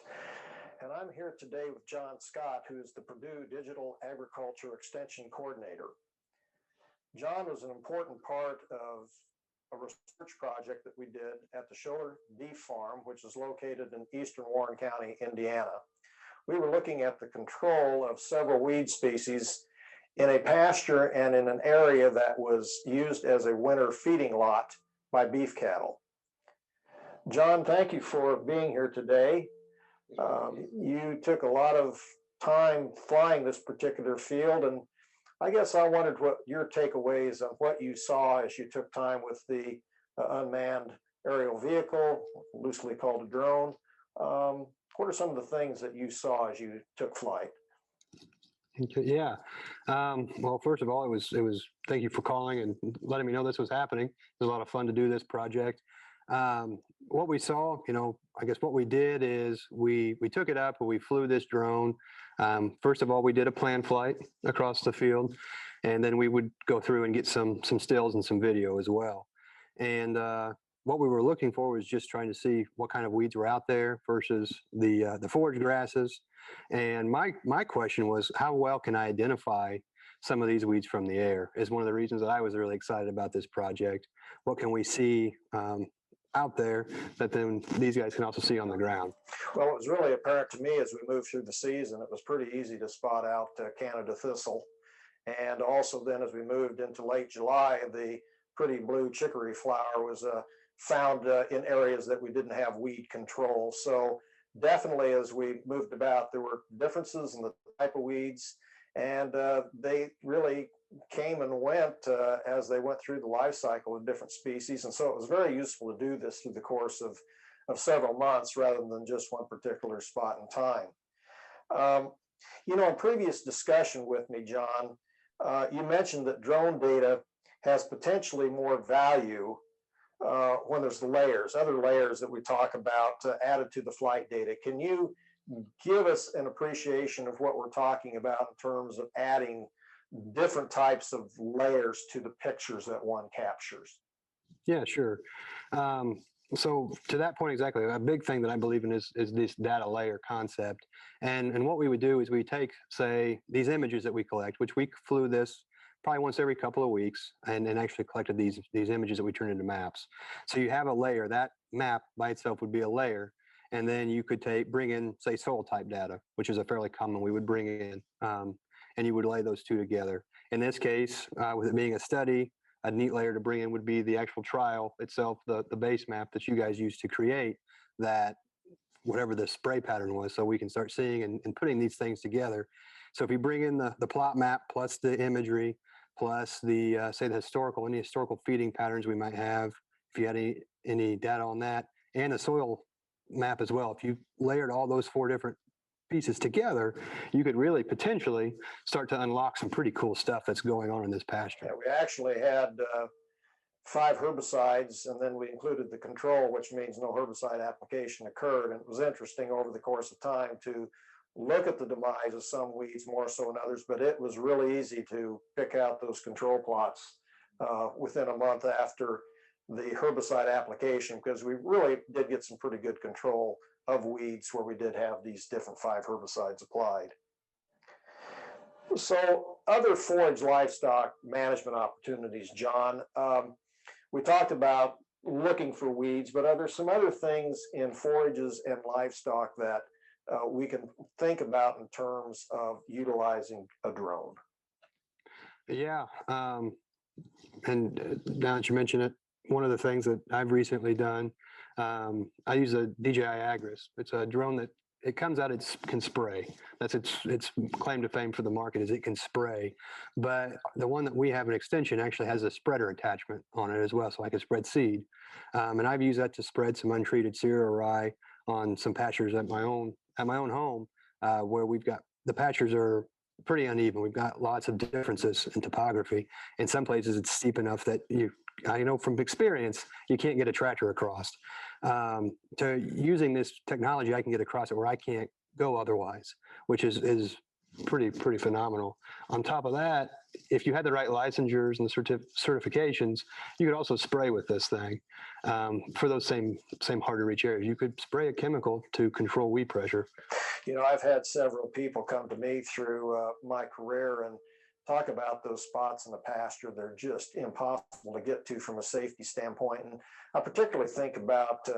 and I'm here today with John Scott, who is the Purdue Digital Agriculture Extension Coordinator. John was an important part of a research project that we did at the Scholler Beef Farm, which is located in eastern Warren County, Indiana. We were looking at the control of several weed species in a pasture and in an area that was used as a winter feeding lot by beef cattle. John, thank you for being here today. You took a lot of time flying this particular field, and I guess I wondered what your takeaways on what you saw as you took time with the unmanned aerial vehicle, loosely called a drone. What are some of the things that you saw as you took flight? Yeah. Well, first of all, it was thank you for calling and letting me know this was happening. It was a lot of fun to do this project. What we saw, I guess what we did is we took it up and we flew this drone. First of all, we did a planned flight across the field, and then we would go through and get some stills and some video as well. And what we were looking for was just trying to see what kind of weeds were out there versus the forage grasses. And my question was, how well can I identify some of these weeds from the air? Is one of the reasons that I was really excited about this project. What can we see out there that then these guys can also see on the ground? Well, it was really apparent to me as we moved through the season, it was pretty easy to spot out Canada thistle. And also then as we moved into late July, the pretty blue chicory flower was found in areas that we didn't have weed control. So definitely as we moved about, there were differences in the type of weeds And they really came and went as they went through the life cycle of different species. And so it was very useful to do this through the course of several months rather than just one particular spot in time. You know, in previous discussion with me, John, you mentioned that drone data has potentially more value when there's layers, other layers that we talk about added to the flight data. Can you give us an appreciation of what we're talking about in terms of adding different types of layers to the pictures that one captures? Yeah, sure. So to that point, exactly, a big thing that I believe in is this data layer concept. And what we would do is we take, say, these images that we collect, which we flew this probably once every couple of weeks, and actually collected these images that we turn into maps. So you have a layer. That map by itself would be a layer. And then you could bring in, say, soil type data, which is a fairly common we would bring in, and you would lay those two together. In this case, with it being a study, a neat layer to bring in would be the actual trial itself, the base map that you guys used to create that, whatever the spray pattern was, so we can start seeing and putting these things together. So if you bring in the plot map plus the imagery, plus the, say, any historical feeding patterns we might have, if you had any data on that, and the soil map as well, if you layered all those four different pieces together, you could really potentially start to unlock some pretty cool stuff that's going on in this pasture. Yeah, we actually had 5 herbicides, and then we included the control, which means no herbicide application occurred. And it was interesting over the course of time to look at the demise of some weeds more so than others, but it was really easy to pick out those control plots within a month after the herbicide application, because we really did get some pretty good control of weeds where we did have these different 5 herbicides applied. So other forage livestock management opportunities, John, we talked about looking for weeds, but are there some other things in forages and livestock that we can think about in terms of utilizing a drone? Yeah, and now that you mention it, one of the things that I've recently done, I use a DJI Agris. It's a drone that it comes out, it can spray. That's its claim to fame for the market, is it can spray. But the one that we have an extension actually has a spreader attachment on it as well, so I can spread seed. And I've used that to spread some untreated cereal rye on some pastures at my own home, where we've got, the pastures are pretty uneven. We've got lots of differences in topography. In some places, it's steep enough that I know from experience, you can't get a tractor across. To using this technology, I can get across it where I can't go otherwise, which is pretty phenomenal. On top of that, if you had the right licensures and the certifications, you could also spray with this thing for those same hard to reach areas. You could spray a chemical to control weed pressure. You know, I've had several people come to me through my career and talk about those spots in the pasture. They're just impossible to get to from a safety standpoint. And I particularly think about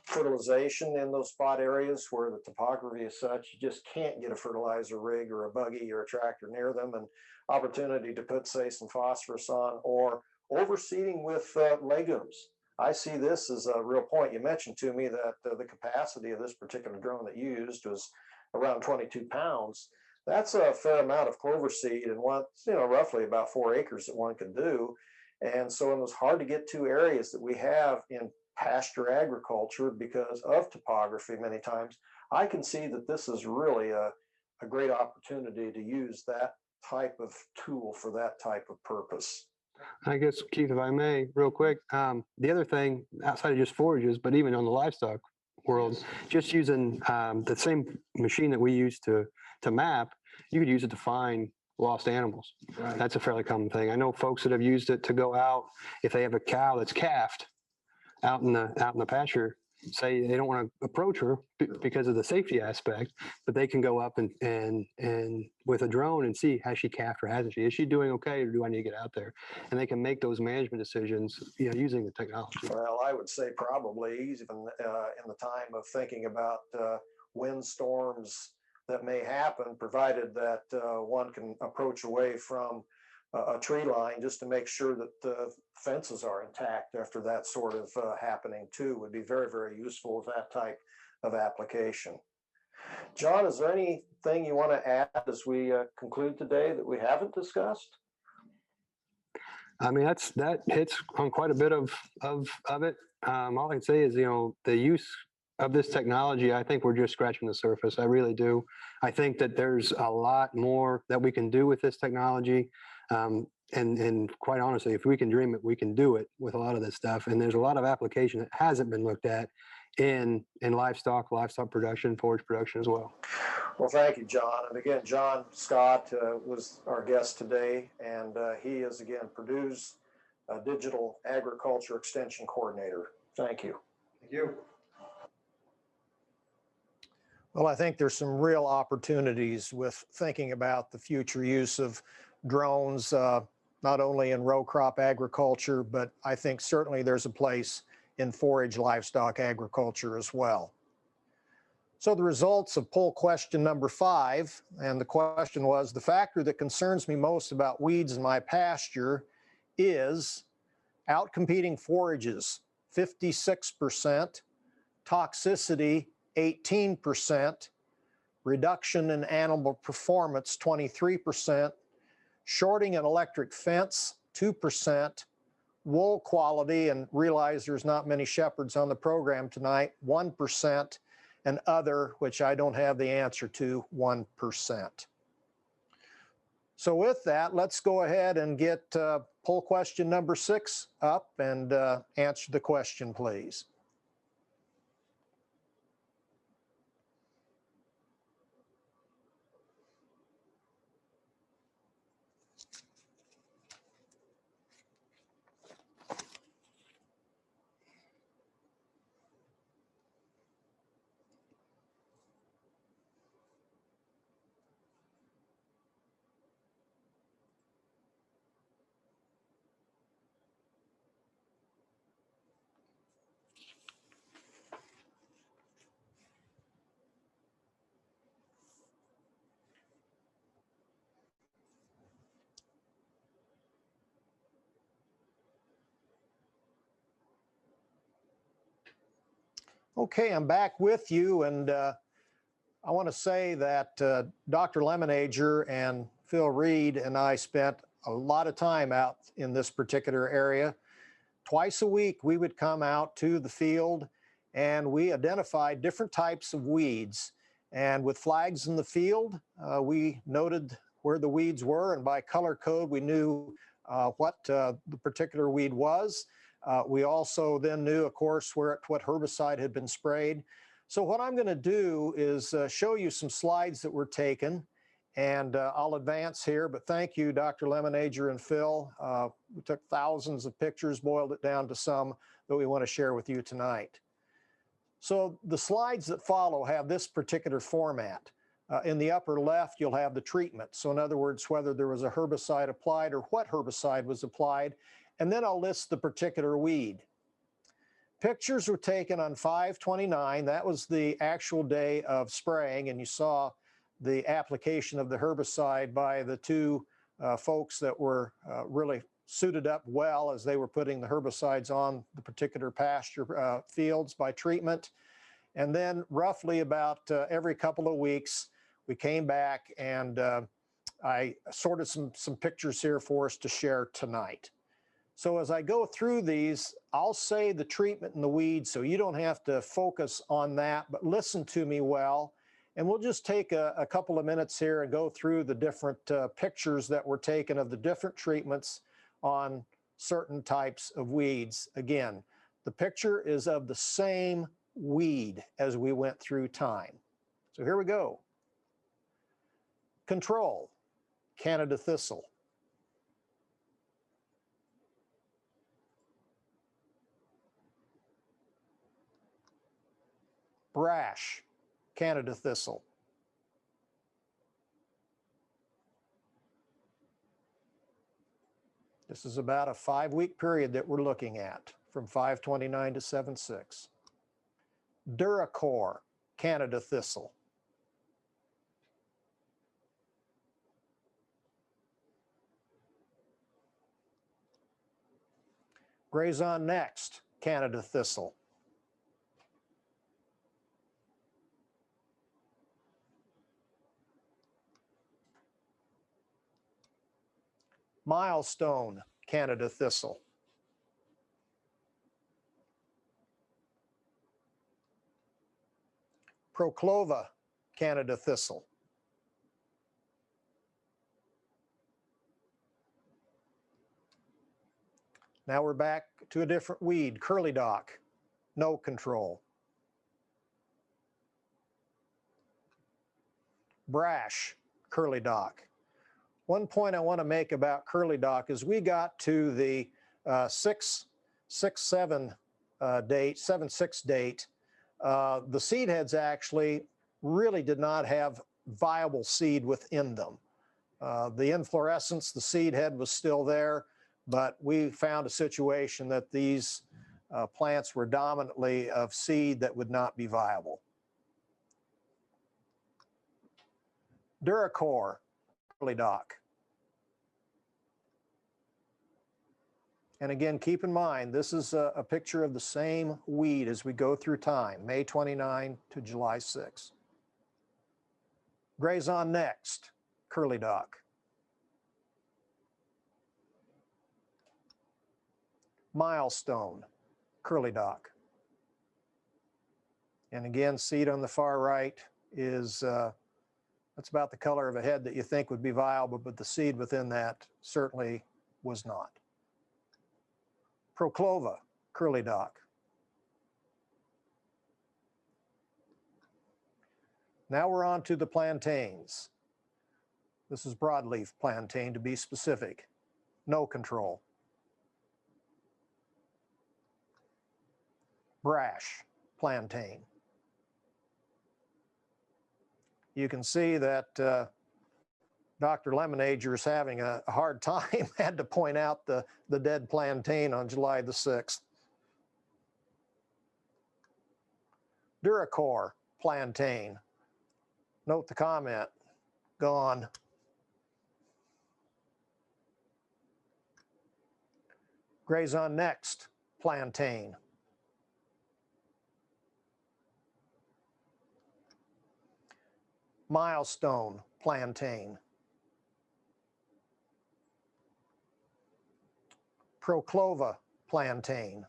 fertilization in those spot areas where the topography is such, you just can't get a fertilizer rig or a buggy or a tractor near them, and opportunity to put, say, some phosphorus on, or overseeding with legumes. I see this as a real point. You mentioned to me that the capacity of this particular drone that you used was around 22 pounds. That's a fair amount of clover seed, and roughly about 4 acres that one could do. And so in those hard to get to areas that we have in pasture agriculture because of topography many times, I can see that this is really a great opportunity to use that type of tool for that type of purpose. I guess, Keith, if I may, real quick, the other thing outside of just forages, but even on the livestock world, just using the same machine that we use to map, you could use it to find lost animals. Right. That's a fairly common thing. I know folks that have used it to go out, if they have a cow that's calved out in the pasture, say they don't want to approach her because of the safety aspect, but they can go up and with a drone and see, has she calved or hasn't she? Is she doing okay, or do I need to get out there? And they can make those management decisions, using the technology. Well, I would say probably even in the time of thinking about windstorms that may happen, provided that one can approach away from a tree line just to make sure that the fences are intact after that sort of happening too, would be very, very useful with that type of application. John, is there anything you want to add as we conclude today that we haven't discussed? I mean, that hits on quite a bit of it. All I can say is, the use of this technology, I think we're just scratching the surface. I really do. I think that there's a lot more that we can do with this technology. And quite honestly, if we can dream it, we can do it with a lot of this stuff. And there's a lot of application that hasn't been looked at in livestock production, forage production as well. Well, thank you, John. And again, John Scott was our guest today, and he is, again, Purdue's Digital Agriculture Extension Coordinator. Thank you. Thank you. Well, I think there's some real opportunities with thinking about the future use of drones, not only in row crop agriculture, but I think certainly there's a place in forage livestock agriculture as well. So the results of poll question number 5, and the question was, the factor that concerns me most about weeds in my pasture is outcompeting forages, 56%, toxicity, 18%, reduction in animal performance, 23%, shorting an electric fence, 2%, wool quality, and realize there's not many shepherds on the program tonight, 1%, and other, which I don't have the answer to, 1%. So with that, let's go ahead and get poll question number 6 up and answer the question, please. Okay, I'm back with you, and I want to say that Dr. Lemonager and Phil Reed and I spent a lot of time out in this particular area. Twice a week, we would come out to the field and we identified different types of weeds. And with flags in the field, we noted where the weeds were, and by color code, we knew what the particular weed was. We also then knew, of course, what herbicide had been sprayed. So what I'm going to do is show you some slides that were taken, and I'll advance here, but thank you, Dr. Lemonager and Phil. We took thousands of pictures, boiled it down to some that we want to share with you tonight. So the slides that follow have this particular format. In the upper left, you'll have the treatment. So in other words, whether there was a herbicide applied or what herbicide was applied, and then I'll list the particular weed. Pictures were taken on 5/29. That was the actual day of spraying, and you saw the application of the herbicide by the two folks that were really suited up well as they were putting the herbicides on the particular pasture fields by treatment. And then roughly about every couple of weeks, we came back and I sorted some pictures here for us to share tonight. So as I go through these, I'll say the treatment and the weeds, so you don't have to focus on that, but listen to me well. And we'll just take a couple of minutes here and go through the different pictures that were taken of the different treatments on certain types of weeds. Again, the picture is of the same weed as we went through time. So here we go. Control, Canada thistle. Brash, Canada thistle. This is about a 5-week period that we're looking at, from 5/29 to 7/6. Duracor, Canada thistle. Grazon Next, Canada thistle. Milestone, Canada thistle. Proclova, Canada thistle. Now we're back to a different weed, curly dock, no control. Brash, curly dock. One point I want to make about curly dock is we got to the 7/6 date. The seed heads actually really did not have viable seed within them. The inflorescence, the seed head was still there, but we found a situation that these plants were dominantly of seed that would not be viable. Duracor, curly dock. And again, keep in mind, this is a picture of the same weed as we go through time, May 29 to July 6. Graze on next, curly dock. Milestone, curly dock. And again, seed on the far right is, that's about the color of a head that you think would be viable, but the seed within that certainly was not. Proclova, curly dock. Now we're on to the plantains. This is broadleaf plantain to be specific. No control. Brash plantain. You can see that Dr. Lemonager is having a hard time, had to point out the dead plantain on July the 6th. Duracor plantain. Note the comment, gone. Graze on next, plantain. Milestone plantain. Proclova plantain.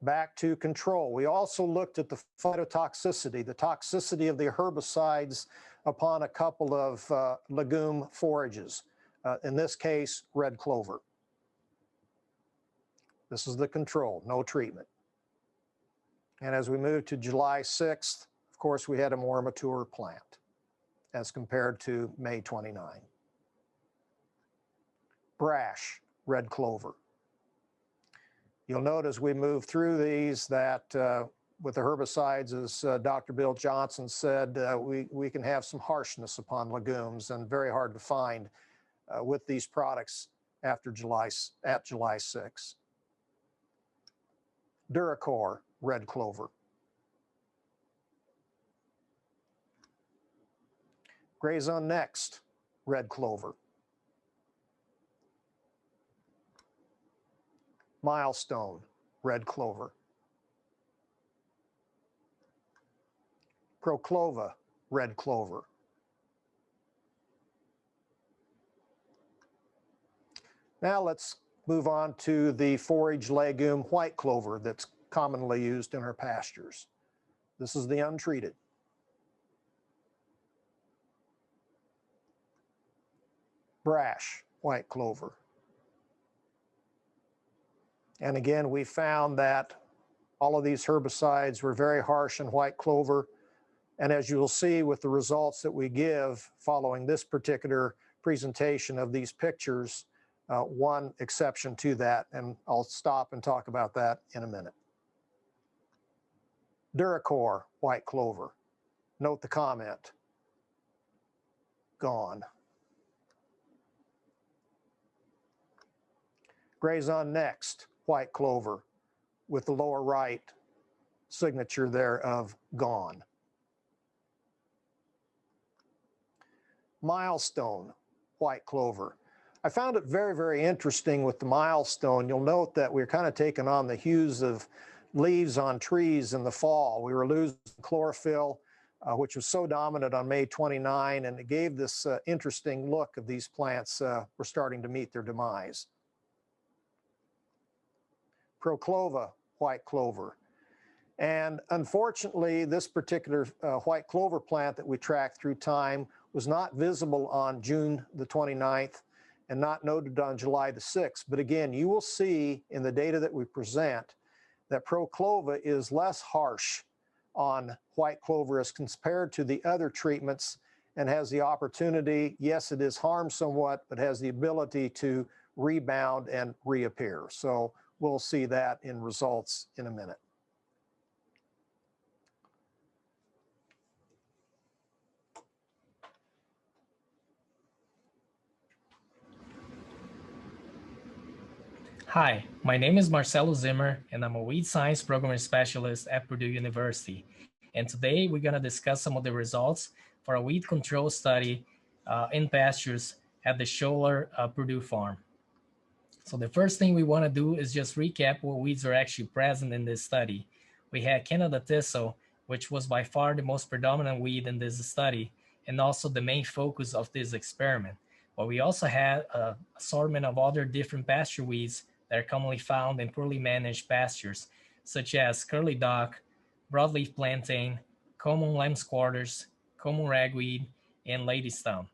Back to control. We also looked at the phytotoxicity, the toxicity of the herbicides upon a couple of legume forages. In this case, red clover. This is the control, no treatment. And as we move to July 6th, of course, we had a more mature plant as compared to May 29. Brash, red clover. You'll note as we move through these that with the herbicides, as Dr. Bill Johnson said, we can have some harshness upon legumes and very hard to find with these products after July 6. Duracor, red clover. Graze on next, red clover. Milestone, red clover. Proclova, red clover. Now let's move on to the forage legume white clover that's commonly used in our pastures. This is the untreated. Brash, white clover. And again, we found that all of these herbicides were very harsh in white clover. And as you will see with the results that we give following this particular presentation of these pictures, one exception to that, and I'll stop and talk about that in a minute. Duracor, white clover. Note the comment, gone. Graze on next, white clover, with the lower right signature there of gone. Milestone, white clover. I found it very, very interesting with the milestone. You'll note that we're kind of taking on the hues of leaves on trees in the fall. We were losing chlorophyll. which was so dominant on May 29, and it gave this interesting look of these plants were starting to meet their demise. Proclova, white clover. And unfortunately, this particular white clover plant that we tracked through time was not visible on June the 29th and not noted on July the 6th. But again, you will see in the data that we present that Proclova is less harsh on white clover as compared to the other treatments and has the opportunity, yes, it is harmed somewhat, but has the ability to rebound and reappear. So we'll see that in results in a minute. Hi, my name is Marcelo Zimmer, and I'm a weed science program specialist at Purdue University. And today we're going to discuss some of the results for a weed control study in pastures at the Scholler Purdue farm. So the first thing we want to do is just recap what weeds are actually present in this study. We had Canada thistle, which was by far the most predominant weed in this study, and also the main focus of this experiment. But we also had an assortment of other different pasture weeds that are commonly found in poorly managed pastures, such as curly dock, broadleaf plantain, common lamb's quarters, common ragweed, and ladystone.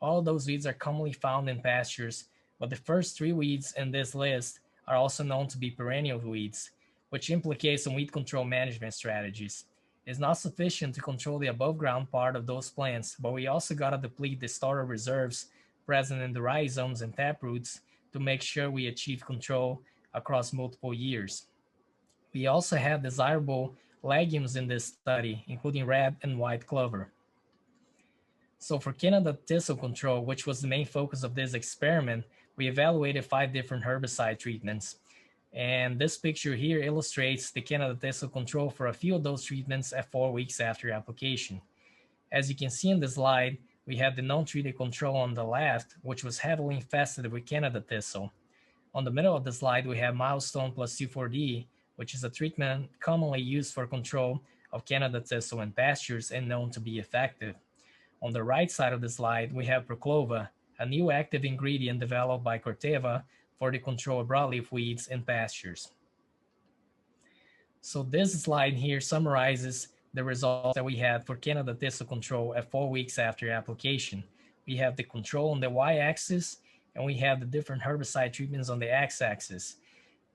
All of those weeds are commonly found in pastures, but the first three weeds in this list are also known to be perennial weeds, which implicates some weed control management strategies. It's not sufficient to control the above ground part of those plants, but we also got to deplete the starter reserves present in the rhizomes and taproots to make sure we achieve control across multiple years. We also had desirable legumes in this study, including red and white clover. So for Canada thistle control, which was the main focus of this experiment, we evaluated 5 different herbicide treatments. And this picture here illustrates the Canada thistle control for a few of those treatments at 4 weeks after application. As you can see in the slide, we have the non-treated control on the left, which was heavily infested with Canada thistle. On the middle of the slide, we have milestone plus 2,4-D, which is a treatment commonly used for control of Canada thistle in pastures and known to be effective. On the right side of the slide, we have Proclova, a new active ingredient developed by Corteva for the control of broadleaf weeds in pastures. So this slide here summarizes the results that we had for Canada thistle control at 4 weeks after application. We have the control on the y-axis, and we have the different herbicide treatments on the x-axis.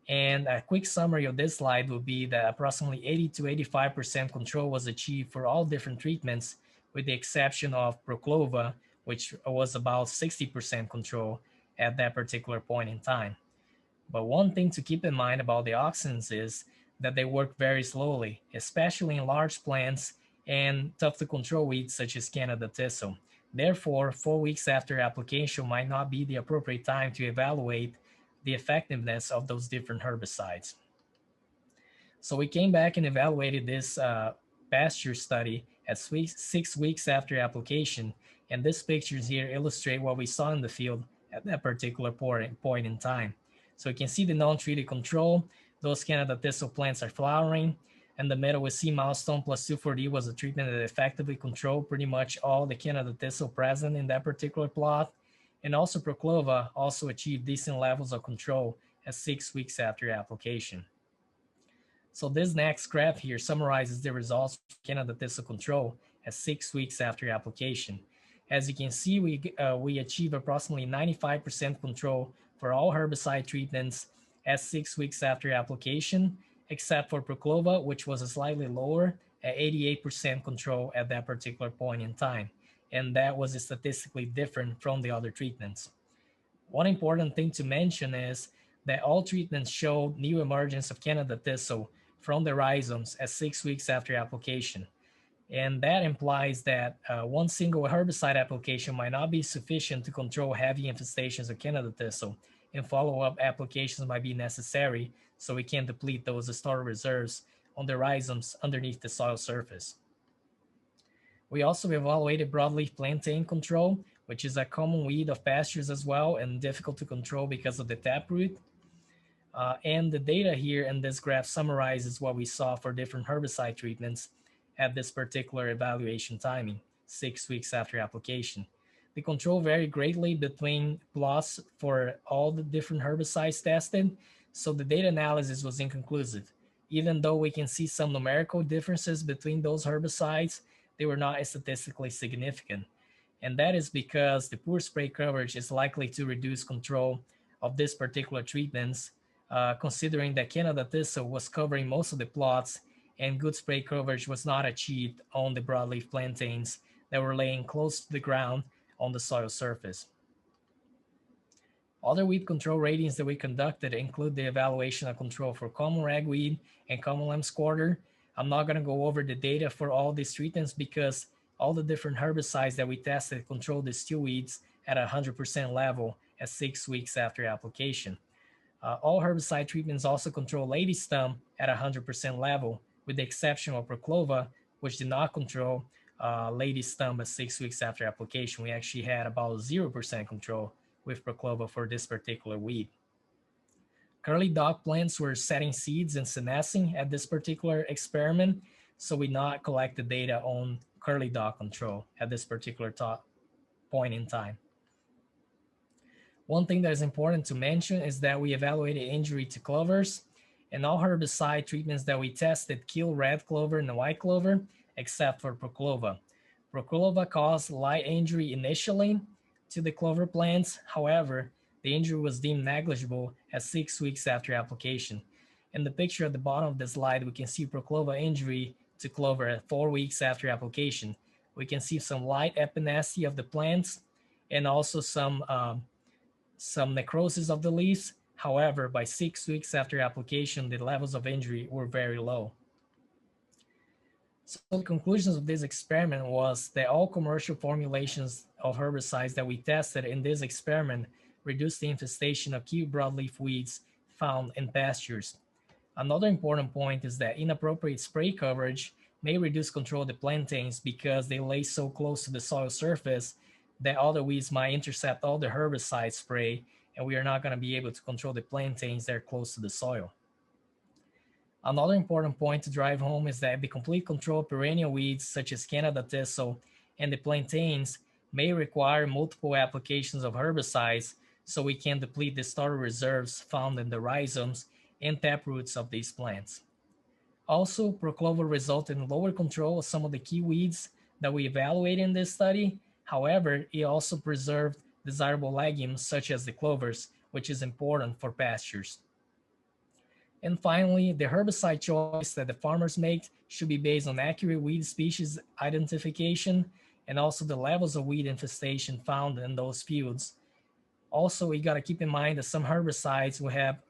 And a quick summary of this slide would be that approximately 80 to 85% control was achieved for all different treatments, with the exception of Proclova, which was about 60% control at that particular point in time. But one thing to keep in mind about the auxins is that they work very slowly, especially in large plants and tough to control weeds such as Canada thistle. Therefore, 4 weeks after application might not be the appropriate time to evaluate the effectiveness of those different herbicides. So we came back and evaluated this pasture study at 6 weeks after application, and these pictures here illustrate what we saw in the field at that particular point in time. So you can see the non-treated control. Those Canada thistle plants are flowering. In the middle, we see milestone plus 2,4-D was a treatment that effectively controlled pretty much all the Canada thistle present in that particular plot. And also Proclova also achieved decent levels of control at 6 weeks after application. So this next graph here summarizes the results of Canada thistle control at 6 weeks after application. As you can see, we achieve approximately 95% control for all herbicide treatments at 6 weeks after application, except for Proclova, which was slightly lower at 88% control at that particular point in time. And that was statistically different from the other treatments. One important thing to mention is that all treatments showed new emergence of Canada thistle from the rhizomes at 6 weeks after application. And that implies that one single herbicide application might not be sufficient to control heavy infestations of Canada thistle, and follow-up applications might be necessary so we can deplete those starter reserves on the rhizomes underneath the soil surface. We also evaluated broadleaf plantain control, which is a common weed of pastures as well and difficult to control because of the taproot. And the data here in this graph summarizes what we saw for different herbicide treatments. at this particular evaluation timing, 6 weeks after application. The control varied greatly between plots for all the different herbicides tested, so the data analysis was inconclusive. Even though we can see some numerical differences between those herbicides, they were not statistically significant. And that is because the poor spray coverage is likely to reduce control of these particular treatments, considering that Canada thistle was covering most of the plots and good spray coverage was not achieved on the broadleaf plantains that were laying close to the ground on the soil surface. Other weed control ratings that we conducted include the evaluation of control for common ragweed and common lamb's quarter. I'm not going to go over the data for all these treatments because all the different herbicides that we tested control the still weeds at 100% level at 6 weeks after application. All herbicide treatments also control lady stump at 100% level, with the exception of Proclova, which did not control lady stump at 6 weeks after application. We actually had about 0% control with Proclova for this particular weed. Curly dock plants were setting seeds and senescing at this particular experiment, so we not collect the data on curly dock control at this particular point in time. One thing that is important to mention is that we evaluated injury to clovers, and all herbicide treatments that we tested kill red clover and white clover, except for Proclova. Proclova caused light injury initially to the clover plants. However, the injury was deemed negligible at 6 weeks after application. In the picture at the bottom of the slide, we can see Proclova injury to clover at 4 weeks after application. We can see some light epinacea of the plants and also some necrosis of the leaves. However, by 6 weeks after application, the levels of injury were very low. So the conclusions of this experiment was that all commercial formulations of herbicides that we tested in this experiment reduced the infestation of key broadleaf weeds found in pastures. Another important point is that inappropriate spray coverage may reduce control of the plantains because they lay so close to the soil surface that other weeds might intercept all the herbicide spray, and we are not going to be able to control the plantains that are close to the soil. Another important point to drive home is that the complete control of perennial weeds such as Canada thistle and the plantains may require multiple applications of herbicides so we can deplete the starter reserves found in the rhizomes and taproots of these plants. Also, Proclova resulted in lower control of some of the key weeds that we evaluated in this study. However, it also preserved desirable legumes such as the clovers, which is important for pastures. And finally, the herbicide choice that the farmers make should be based on accurate weed species identification and also the levels of weed infestation found in those fields. Also, we got to keep in mind that some herbicides will have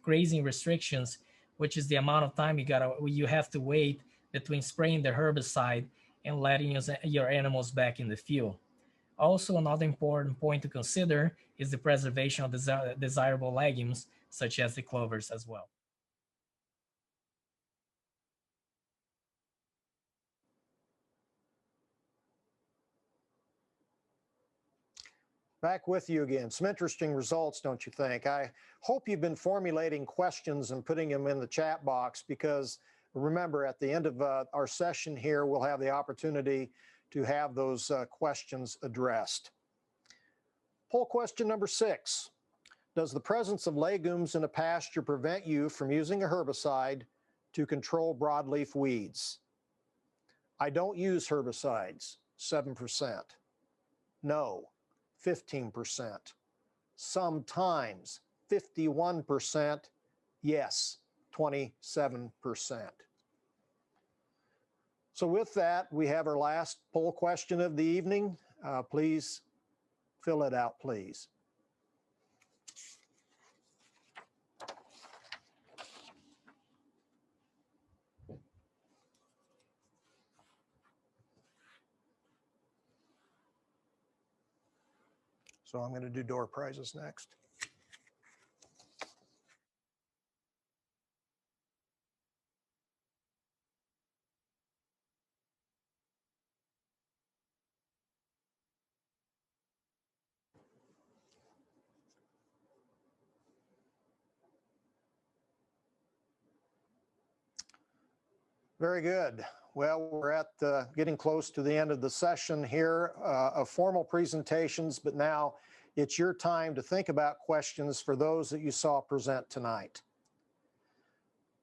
grazing restrictions, which is the amount of time you have to wait between spraying the herbicide and letting your animals back in the field. Also, another important point to consider is the preservation of desirable legumes, such as the clovers as well. Back with you again. Some interesting results, don't you think? I hope you've been formulating questions and putting them in the chat box, because remember, at the end of our session here, we'll have the opportunity to have those questions addressed. Poll question number 6. Does the presence of legumes in a pasture prevent you from using a herbicide to control broadleaf weeds? I don't use herbicides, 7%. No, 15%. Sometimes, 51%. Yes, 27%. So with that, we have our last poll question of the evening. Please fill it out, please. So I'm going to do door prizes next. Very good. Well, we're at getting close to the end of the session here of formal presentations, but now it's your time to think about questions for those that you saw present tonight.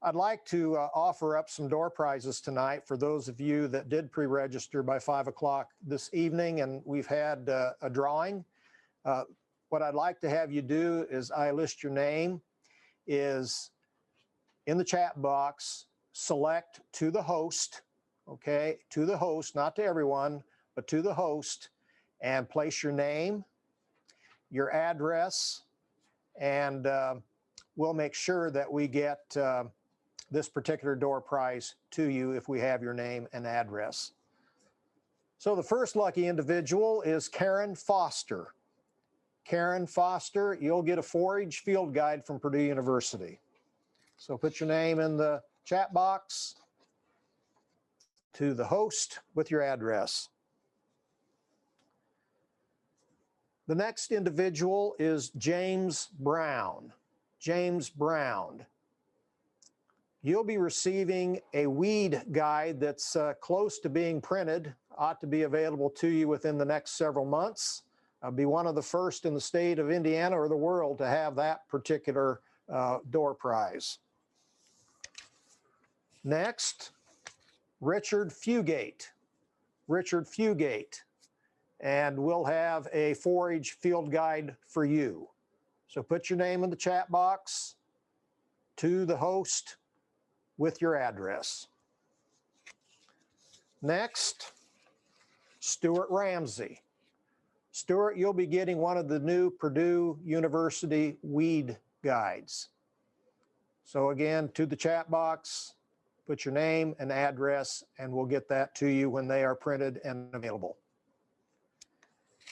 I'd like to offer up some door prizes tonight for those of you that did pre-register by 5 o'clock this evening, and we've had a drawing. What I'd like to have you do is I list your name, is in the chat box, select to the host, okay, to the host, not to everyone, but to the host, and place your name, your address, and we'll make sure that we get this particular door prize to you if we have your name and address. So the first lucky individual is Karen Foster. Karen Foster, you'll get a 4-H field guide from Purdue University. So put your name in the chat box, to the host with your address. The next individual is James Brown. James Brown. You'll be receiving a weed guide that's close to being printed, ought to be available to you within the next several months. I'll be one of the first in the state of Indiana or the world to have that particular door prize. Next, Richard Fugate. Richard Fugate. And we'll have a 4-H field guide for you. So put your name in the chat box, to the host with your address. Next, Stuart Ramsey. Stuart, you'll be getting one of the new Purdue University weed guides. So again, to the chat box, put your name and address, and we'll get that to you when they are printed and available.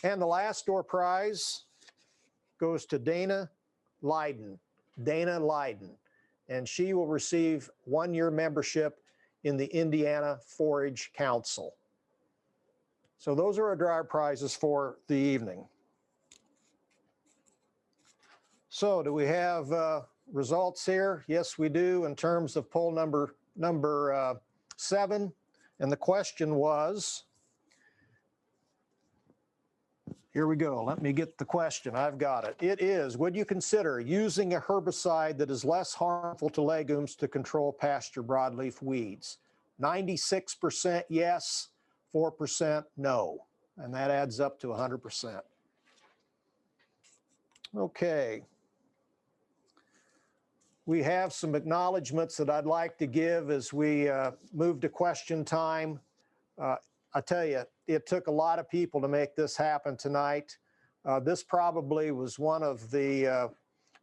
And the last door prize goes to Dana Lyden. Dana Lyden. And she will receive 1-year membership in the Indiana 4-H Council. So those are our door prizes for the evening. So do we have results here? Yes, we do, in terms of poll number 7. And the question was, here we go. Let me get the question. I've got it. It is, would you consider using a herbicide that is less harmful to legumes to control pasture broadleaf weeds? 96% yes, 4% no. And that adds up to 100%. Okay. We have some acknowledgments that I'd like to give as we move to question time. I tell you, it took a lot of people to make this happen tonight. This probably was one of the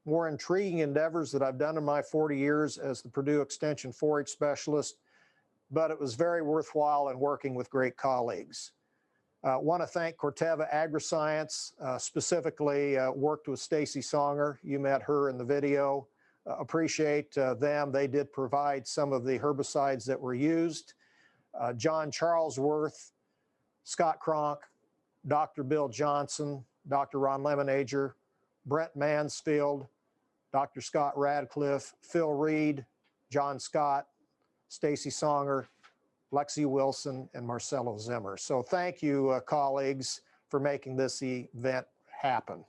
more intriguing endeavors that I've done in my 40 years as the Purdue Extension 4-H specialist, but it was very worthwhile in working with great colleagues. I want to thank Corteva Agriscience, specifically worked with Stacy Songer. You met her in the video. Appreciate them. They did provide some of the herbicides that were used. John Charlesworth, Scott Kronk, Dr. Bill Johnson, Dr. Ron Lemonager, Brent Mansfield, Dr. Scott Radcliffe, Phil Reed, John Scott, Stacy Songer, Lexi Wilson, and Marcelo Zimmer. So thank you, colleagues, for making this event happen.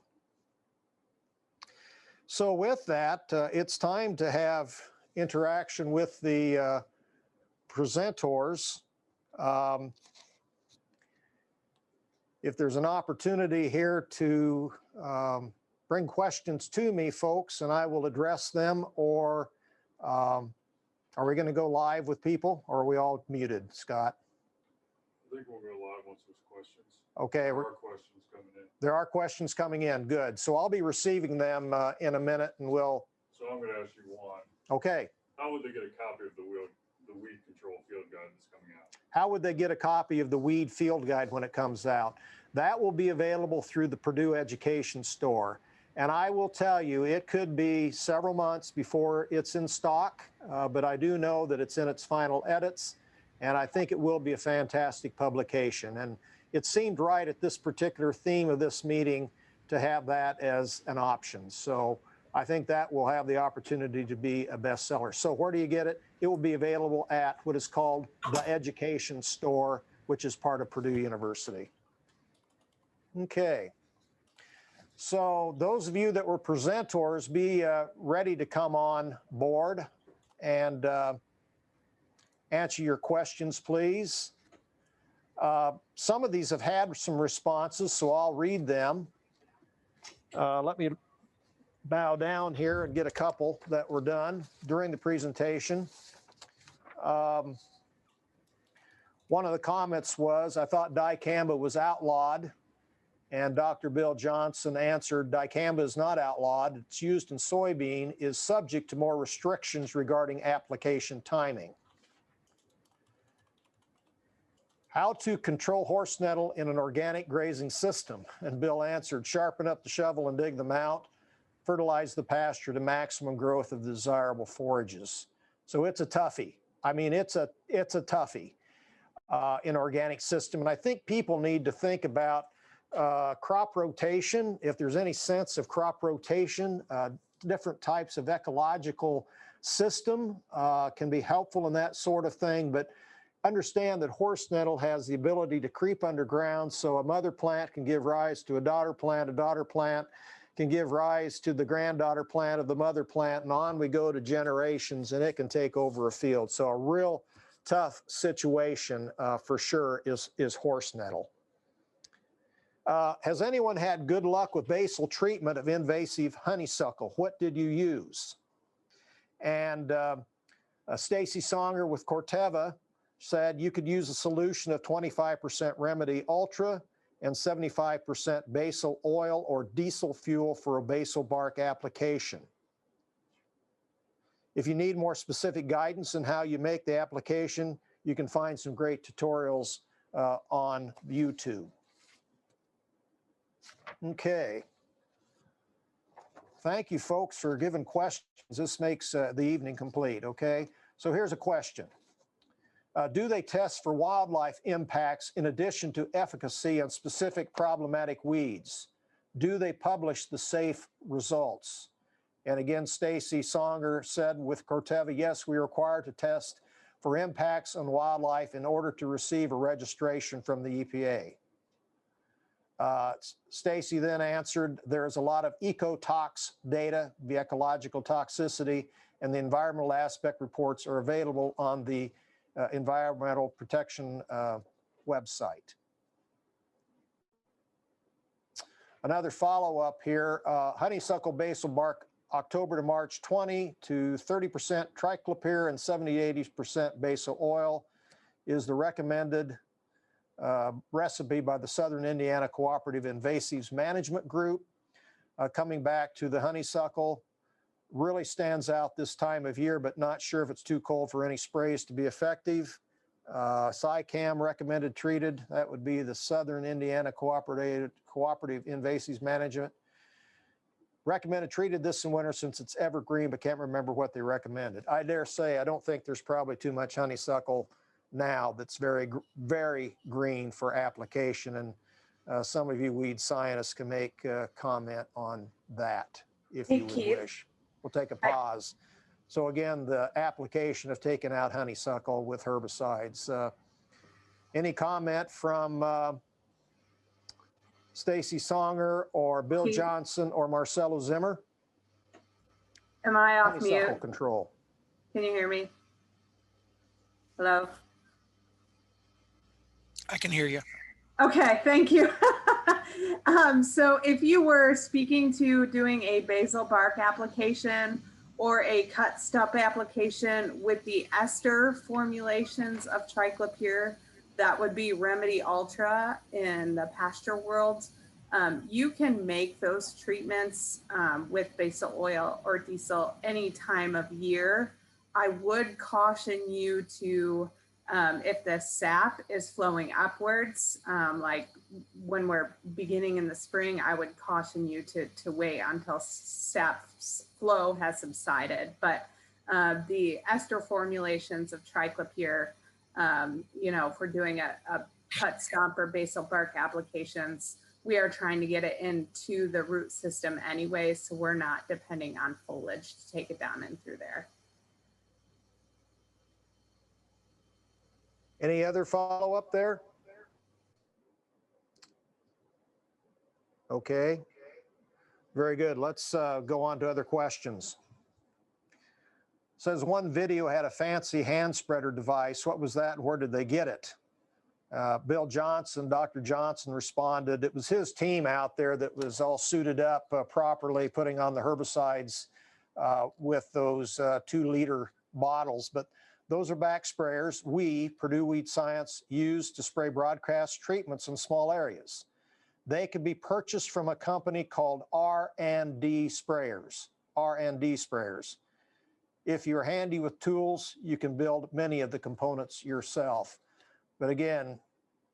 So with that, it's time to have interaction with the presenters. If there's an opportunity here to bring questions to me, folks, and I will address them, or are we going to go live with people, or are we all muted, Scott? I think we'll go live once there's questions. Okay. There are questions coming in. There are questions coming in. Good. So I'll be receiving them in a minute, and we'll. So I'm going to ask you one. Okay. How would they get a copy of the weed control field guide that's coming out? How would they get a copy of the weed field guide when it comes out? That will be available through the Purdue Education Store. And I will tell you, it could be several months before it's in stock, but I do know that it's in its final edits, and I think it will be a fantastic publication. And it seemed right at this particular theme of this meeting to have that as an option. So I think that will have the opportunity to be a bestseller. So where do you get it? It will be available at what is called the Education Store, which is part of Purdue University. Okay. So those of you that were presenters, be ready to come on board and answer your questions, please. Some of these have had some responses, so I'll read them. Let me bow down here and get a couple that were done during the presentation. One of the comments was, I thought dicamba was outlawed, and Dr. Bill Johnson answered, dicamba is not outlawed. It's used in soybean, is subject to more restrictions regarding application timing. How to control horse nettle in an organic grazing system? And Bill answered, sharpen up the shovel and dig them out. Fertilize the pasture to maximum growth of the desirable forages. So it's a toughie. I mean, it's a toughie in organic system. And I think people need to think about crop rotation. If there's any sense of crop rotation, different types of ecological system can be helpful in that sort of thing. But understand that horse nettle has the ability to creep underground, so a mother plant can give rise to a daughter plant can give rise to the granddaughter plant of the mother plant, and on we go to generations, and it can take over a field. So a real tough situation for sure is horse nettle. Has anyone had good luck with basal treatment of invasive honeysuckle? What did you use? And Stacy Songer with Corteva said you could use a solution of 25% Remedy Ultra and 75% basal oil or diesel fuel for a basal bark application. If you need more specific guidance on how you make the application, you can find some great tutorials on YouTube. Okay. Thank you, folks, for giving questions. This makes the evening complete, okay? So here's a question. Do they test for wildlife impacts in addition to efficacy on specific problematic weeds? Do they publish the safe results? And again, Stacy Songer said with Corteva, yes, we are required to test for impacts on wildlife in order to receive a registration from the EPA. Stacy then answered, there's a lot of ecotox data, the ecological toxicity, and the environmental aspect reports are available on the Environmental Protection website. Another follow-up here, honeysuckle basal bark October to March 20 to 30% triclopyr and 70-80% basal oil is the recommended recipe by the Southern Indiana Cooperative Invasives Management Group. Coming back to the honeysuckle, really stands out this time of year, but not sure if it's too cold for any sprays to be effective. SciCam recommended treated. That would be the Southern Indiana Cooperative Invasives Management. Recommended treated this in winter since it's evergreen, but can't remember what they recommended. I dare say I don't think there's probably too much honeysuckle now that's very, very green for application. And some of you weed scientists can make comment on that if you would wish. We'll take a pause. So again, the application of taking out honeysuckle with herbicides. Any comment from Stacy Songer or Bill Johnson or Marcelo Zimmer? Am I off Honeysuckle mute? control. Can you hear me? Hello? I can hear you. Okay, thank you. So if you were speaking to doing a basal bark application or a cut stump application with the ester formulations of triclopyr, that would be Remedy Ultra in the pasture world. You can make those treatments with basal oil or diesel any time of year. I would caution you to, if the sap is flowing upwards, like when we're beginning in the spring, I would caution you to wait until sap flow has subsided. But the ester formulations of triclopyr, you know, if we're doing a cut stump or basal bark applications, we are trying to get it into the root system anyway, so we're not depending on foliage to take it down and through there. Any other follow-up there? Okay, very good. Let's go on to other questions. Says one video had a fancy hand spreader device. What was that and where did they get it? Bill Johnson, Dr. Johnson responded, it was his team out there that was all suited up properly, putting on the herbicides with those 2-liter bottles. But those are back sprayers we, Purdue Weed Science, use to spray broadcast treatments in small areas. They can be purchased from a company called R&D Sprayers, R&D Sprayers. If you're handy with tools, you can build many of the components yourself. But again,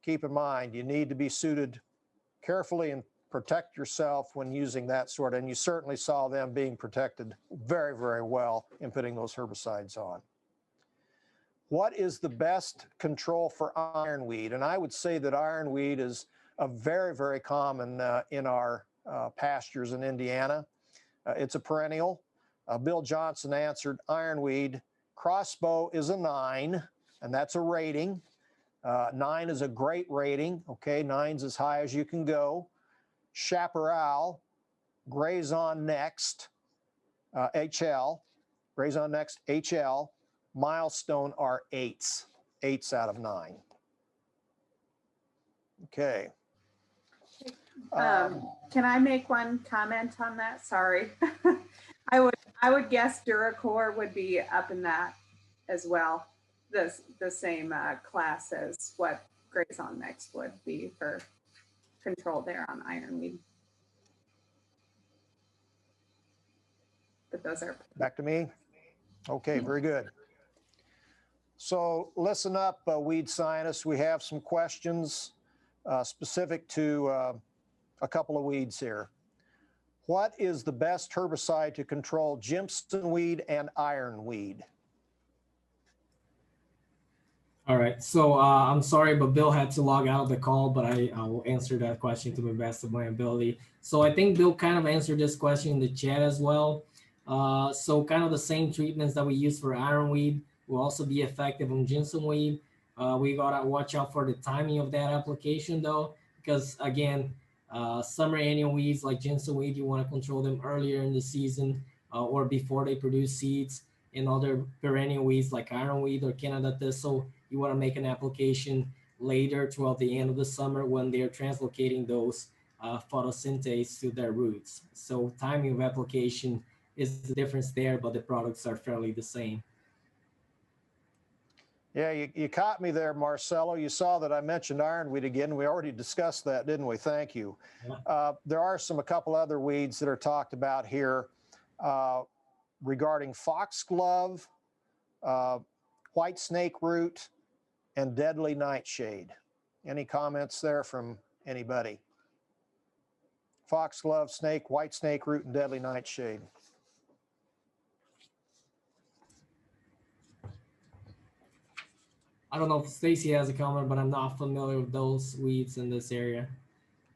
keep in mind, you need to be suited carefully and protect yourself when using that sort. And you certainly saw them being protected very, very well in putting those herbicides on. What is the best control for ironweed? And I would say that ironweed is a very, very common in our pastures in Indiana. It's a perennial. Bill Johnson answered ironweed. Crossbow is a 9, and that's a rating. 9 is a great rating. Okay, 9's as high as you can go. Chaparral, graze on next, HL, graze on next, HL. Milestone are 8s, 8s out of 9. Okay. Can I make one comment on that? Sorry. I would guess Duracore would be up in that as well. The same class as what Graze on Next would be for control there on ironweed. But those are back to me. Okay, very good. So listen up, weed scientists. We have some questions specific to a couple of weeds here. What is the best herbicide to control Jimson weed and ironweed? All right, so I'm sorry, but Bill had to log out of the call, but I will answer that question to the best of my ability. So I think Bill kind of answered this question in the chat as well. So kind of the same treatments that we use for ironweed will also be effective on Jimson weed. We gotta watch out for the timing of that application though, because again, summer annual weeds like Jimson weed, you want to control them earlier in the season or before they produce seeds. And other perennial weeds like ironweed or Canada thistle, you want to make an application later throughout the end of the summer when they're translocating those photosynthase to their roots. So timing of application is the difference there, but the products are fairly the same. Yeah, you caught me there, Marcelo. You saw that I mentioned ironweed again. We already discussed that, didn't we? Thank you. Yeah. There are a couple other weeds that are talked about here regarding foxglove, white snake root, and deadly nightshade. Any comments there from anybody? Foxglove, snake, white snake root, and deadly nightshade. I don't know if Stacy has a comment, but I'm not familiar with those weeds in this area.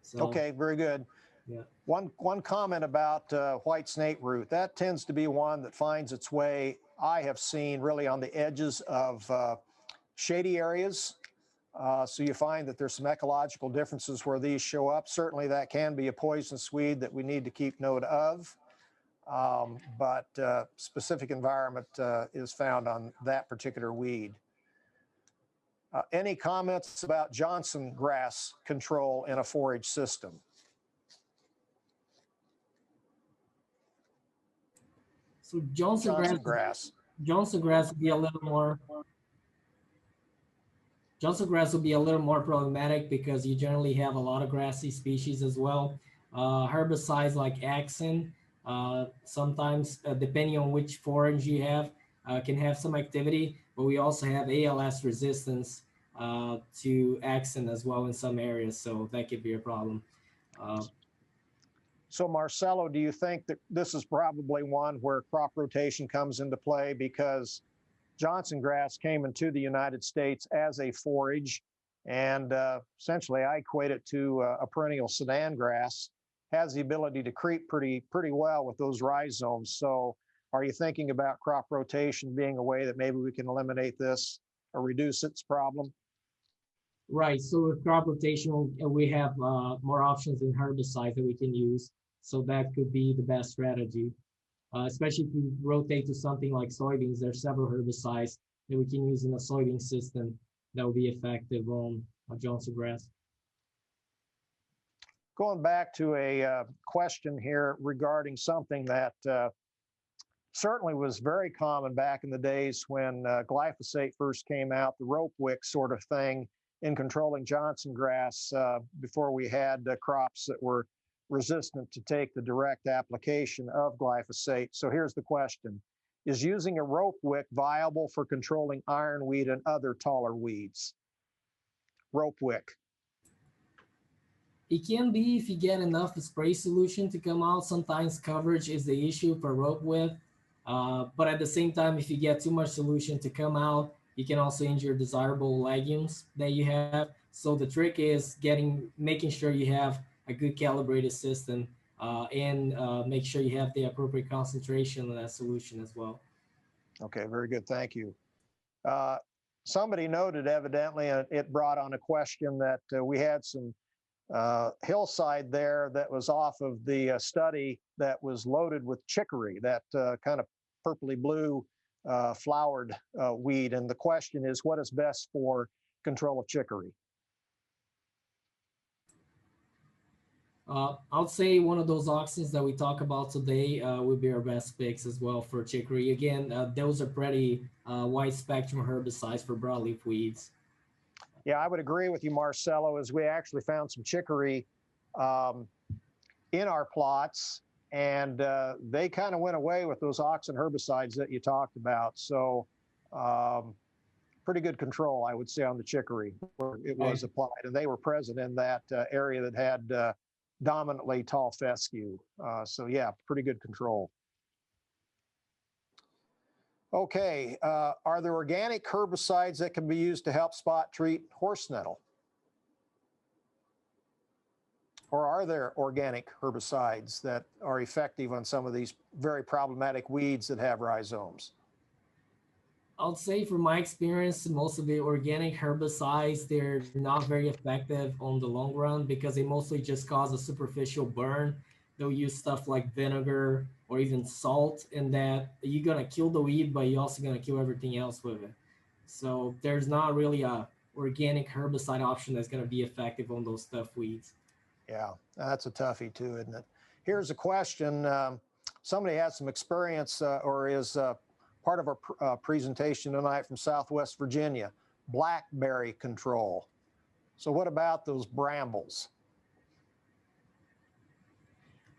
So, okay, very good. Yeah. One comment about white snake root. That tends to be one that finds its way, I have seen, really on the edges of shady areas. So you find that there's some ecological differences where these show up. Certainly that can be a poisonous weed that we need to keep note of. But specific environment is found on that particular weed. Any comments about Johnson grass control in a forage system? So Johnson grass would be a little more. Johnson grass will be a little more problematic because you generally have a lot of grassy species as well. Herbicides like Axin, sometimes depending on which forage you have, can have some activity, but we also have ALS resistance to Axin as well in some areas, so that could be a problem. So Marcelo, do you think that this is probably one where crop rotation comes into play because Johnson grass came into the United States as a forage, And essentially, I equate it to a perennial sedan grass. Has the ability to creep pretty well with those rhizomes. So are you thinking about crop rotation being a way that maybe we can eliminate this or reduce its problem? Right. So with crop rotation, we have more options in herbicides that we can use. So that could be the best strategy, especially if you rotate to something like soybeans. There's several herbicides that we can use in a soybean system that will be effective on Johnson grass. Going back to a question here regarding something that certainly was very common back in the days when glyphosate first came out, the rope wick sort of thing in controlling Johnson grass before we had crops that were resistant to take the direct application of glyphosate. So here's the question. Is using a rope wick viable for controlling ironweed and other taller weeds? Rope wick. It can be if you get enough spray solution to come out. Sometimes coverage is the issue for rope width. But at the same time, if you get too much solution to come out, you can also injure desirable legumes that you have. So the trick is making sure you have a good calibrated system and make sure you have the appropriate concentration of that solution as well. Okay, very good. Thank you. Somebody noted evidently, and it brought on a question that we had some hillside there that was off of the study that was loaded with chicory, that kind of purpley blue flowered weed. And the question is, what is best for control of chicory? I'll say one of those auxins that we talk about today would be our best picks as well for chicory. Again, those are pretty wide spectrum herbicides for broadleaf weeds. Yeah, I would agree with you, Marcelo, as we actually found some chicory in our plots, and they kind of went away with those auxin herbicides that you talked about. So pretty good control, I would say, on the chicory where it was applied. And they were present in that area that had dominantly tall fescue. So yeah, pretty good control. Okay, are there organic herbicides that can be used to help spot treat horse nettle? Or are there organic herbicides that are effective on some of these very problematic weeds that have rhizomes? I'll say from my experience, most of the organic herbicides, they're not very effective on the long run because they mostly just cause a superficial burn. They'll use stuff like vinegar or even salt, and that you're gonna kill the weed, but you're also gonna kill everything else with it. So there's not really a organic herbicide option that's gonna be effective on those tough weeds. Yeah, that's a toughie too, isn't it? Here's a question. Somebody has some experience or is part of our presentation tonight from Southwest Virginia, blackberry control. So what about those brambles?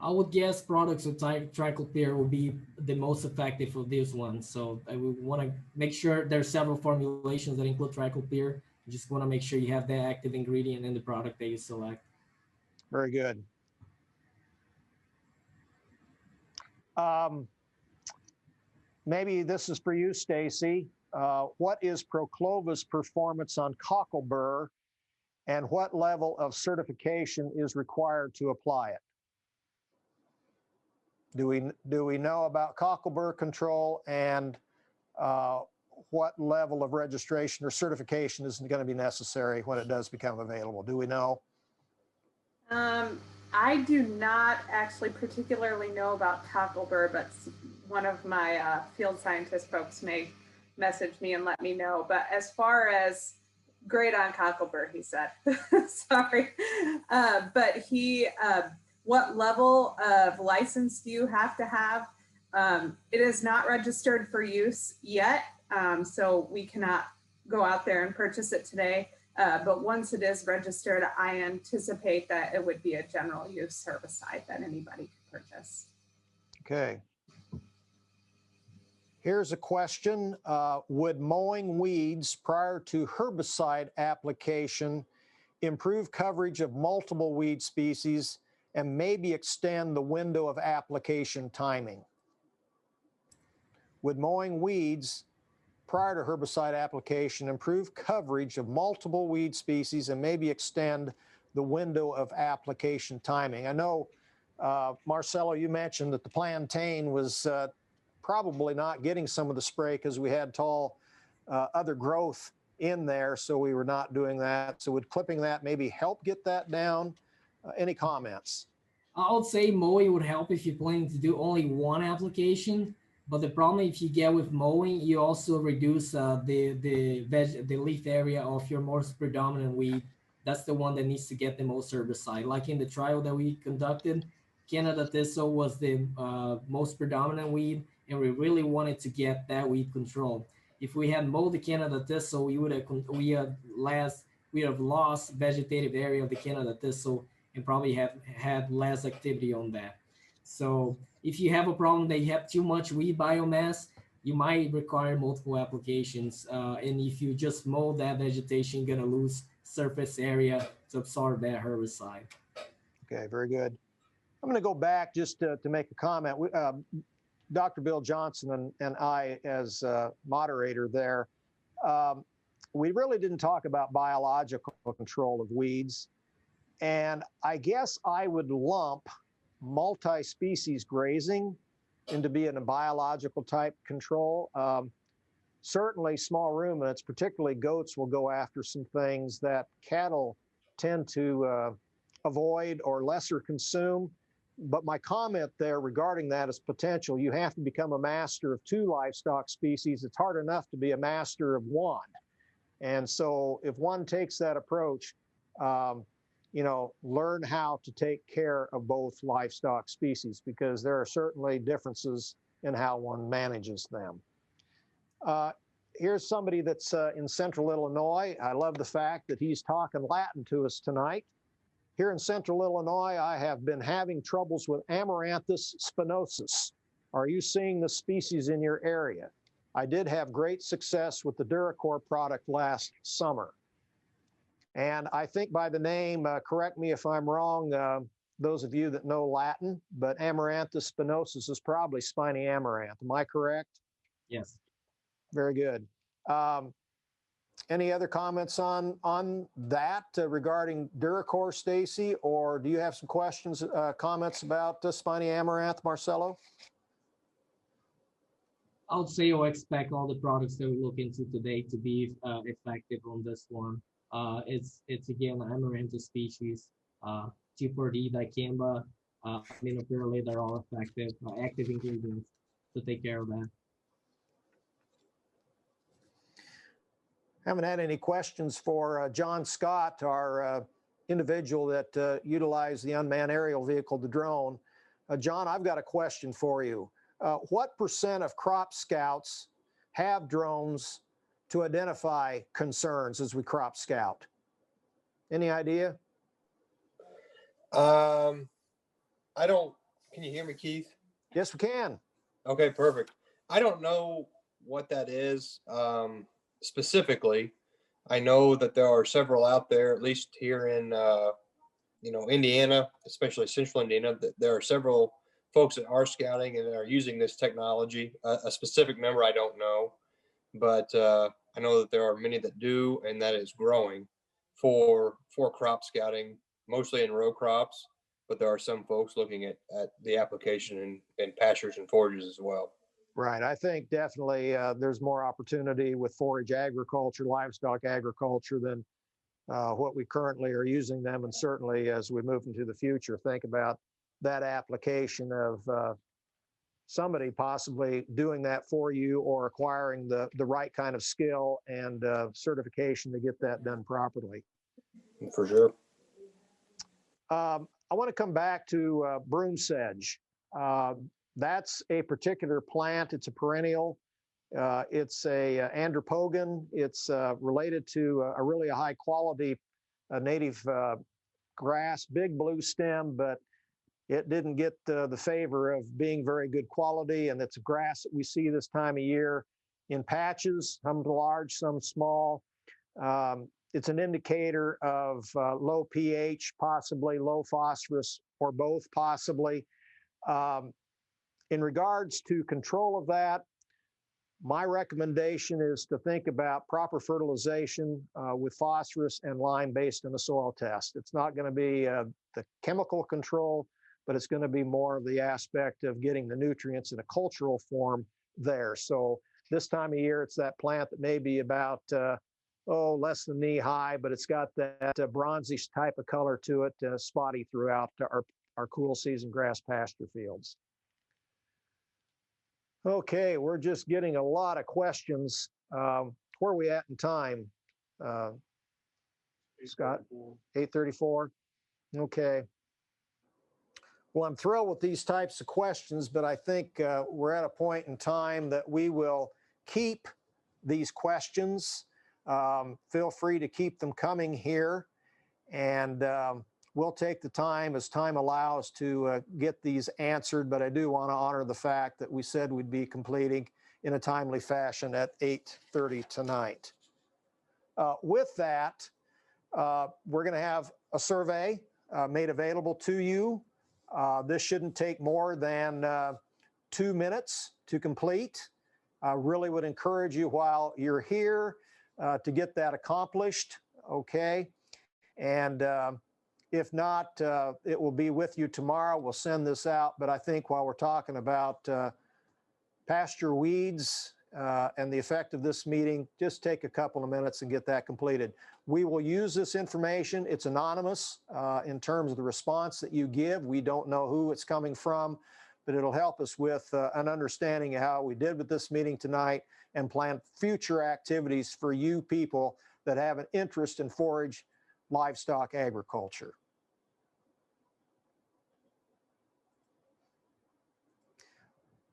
I would guess products with triclopyr will be the most effective for this one. So I would want to make sure there's several formulations that include triclopyr. You just want to make sure you have the active ingredient in the product that you select. Very good. Maybe this is for you, Stacy. What is Proclova's performance on cockleburr, and what level of certification is required to apply it? Do we know about cockleburr control, and what level of registration or certification is going to be necessary when it does become available? Do we know? I do not actually particularly know about cockleburr, but one of my field scientist folks may message me and let me know. But as far as great on cockleburr, he said, sorry, but what level of license do you have to have? It is not registered for use yet, so we cannot go out there and purchase it today. But once it is registered, I anticipate that it would be a general use herbicide that anybody could purchase. Okay. Here's a question. Would mowing weeds prior to herbicide application improve coverage of multiple weed species and maybe extend the window of application timing? Would mowing weeds prior to herbicide application, improve coverage of multiple weed species and maybe extend the window of application timing? I know, Marcelo, you mentioned that the plantain was probably not getting some of the spray because we had tall other growth in there, so we were not doing that. So would clipping that maybe help get that down? Any comments? I would say mowing would help if you're planning to do only one application. But the problem if you get with mowing, you also reduce the leaf area of your most predominant weed. That's the one that needs to get the most herbicide. Like in the trial that we conducted, Canada thistle was the most predominant weed, and we really wanted to get that weed control. If we had mowed the Canada thistle, we have lost vegetative area of the Canada thistle and probably have had less activity on that. So if you have a problem that you have too much weed biomass, you might require multiple applications. And if you just mow that vegetation, you're gonna lose surface area to absorb that herbicide. Okay, very good. I'm going to go back just to make a comment. Dr. Bill Johnson and I, as moderator there, we really didn't talk about biological control of weeds. And I guess I would lump multi-species grazing into being a biological type control. Certainly small ruminants, particularly goats, will go after some things that cattle tend to avoid or lesser consume. But my comment there regarding that is potential. You have to become a master of 2 livestock species. It's hard enough to be a master of 1. And so if one takes that approach, learn how to take care of both livestock species, because there are certainly differences in how one manages them. Here's somebody that's in Central Illinois. I love the fact that he's talking Latin to us tonight. Here in Central Illinois, I have been having troubles with Amaranthus spinosus. Are you seeing the species in your area? I did have great success with the Duracor product last summer. And I think by the name, correct me if I'm wrong, those of you that know Latin, but Amaranthus spinosus is probably spiny amaranth. Am I correct? Yes. Very good. Any other comments on that regarding Duracor, Stacy, or do you have some questions, comments about spiny amaranth, Marcelo? I would say you'll expect all the products that we look into today to be effective on this one. It's again Amaranthus species, 2,4-D, dicamba, aminopyrrolate are all effective, active ingredients to take care of that. Haven't had any questions for John Scott, our individual that utilized the unmanned aerial vehicle, the drone. John, I've got a question for you. What % of crop scouts have drones to identify concerns as we crop scout? Any idea? I don't, can you hear me, Keith? Yes, we can. Okay, perfect. I don't know what that is specifically. I know that there are several out there, at least here in, Indiana, especially central Indiana, that there are several folks that are scouting and are using this technology. A specific number I don't know, but I know that there are many that do, and that is growing for crop scouting, mostly in row crops. But there are some folks looking at the application in pastures and forages as well. Right. I think definitely there's more opportunity with forage agriculture, livestock agriculture than what we currently are using them. And certainly as we move into the future, think about that application of somebody possibly doing that for you or acquiring the right kind of skill and certification to get that done properly. For sure. I want to come back to broom sedge. That's a particular plant. It's a perennial. It's a andropogon. It's related to a really high quality native grass, big blue stem, but it didn't get the favor of being very good quality. And it's a grass that we see this time of year in patches, some large, some small. It's an indicator of low pH, possibly low phosphorus, or both possibly. In regards to control of that, My recommendation is to think about proper fertilization with phosphorus and lime based on a soil test. It's not going to be the chemical control, but it's going to be more of the aspect of getting the nutrients in a cultural form there. So this time of year, it's that plant that may be about, less than knee high, but it's got that bronzy type of color to it, spotty throughout our cool season grass pasture fields. Okay, we're just getting a lot of questions. Where are we at in time? Scott, 8:34. Okay. Well, I'm thrilled with these types of questions, but I think we're at a point in time that we will keep these questions. Feel free to keep them coming here, and we'll take the time as time allows to get these answered, but I do want to honor the fact that we said we'd be completing in a timely fashion at 8:30 tonight. With that, we're going to have a survey made available to you. This shouldn't take more than 2 minutes to complete. I really would encourage you while you're here to get that accomplished, okay? And if not, it will be with you tomorrow. We'll send this out. But I think while we're talking about pasture weeds and the effect of this meeting, just take a couple of minutes and get that completed. We will use this information. It's anonymous in terms of the response that you give. We don't know who it's coming from, but it'll help us with an understanding of how we did with this meeting tonight and plan future activities for you people that have an interest in forage livestock agriculture.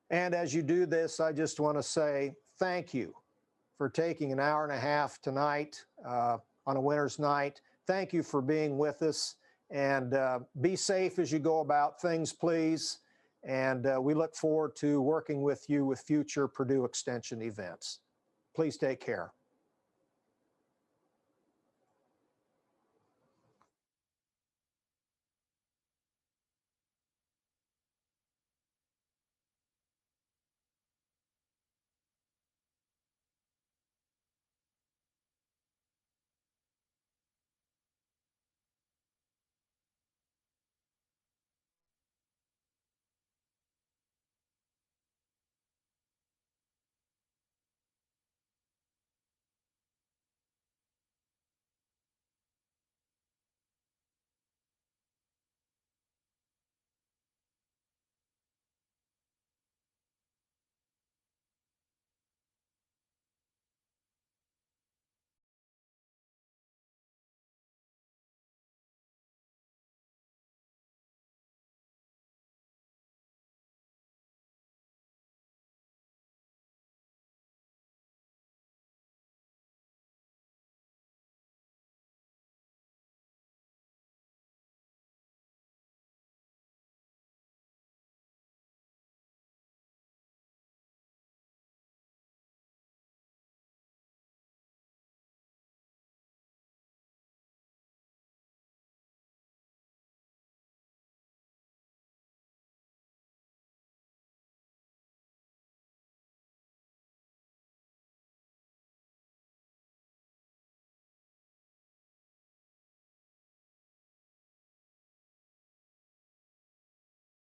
And as you do this, I just want to say thank you for taking an hour and a half tonight on a winter's night. Thank you for being with us, and be safe as you go about things, please. And we look forward to working with you with future Purdue Extension events. Please take care.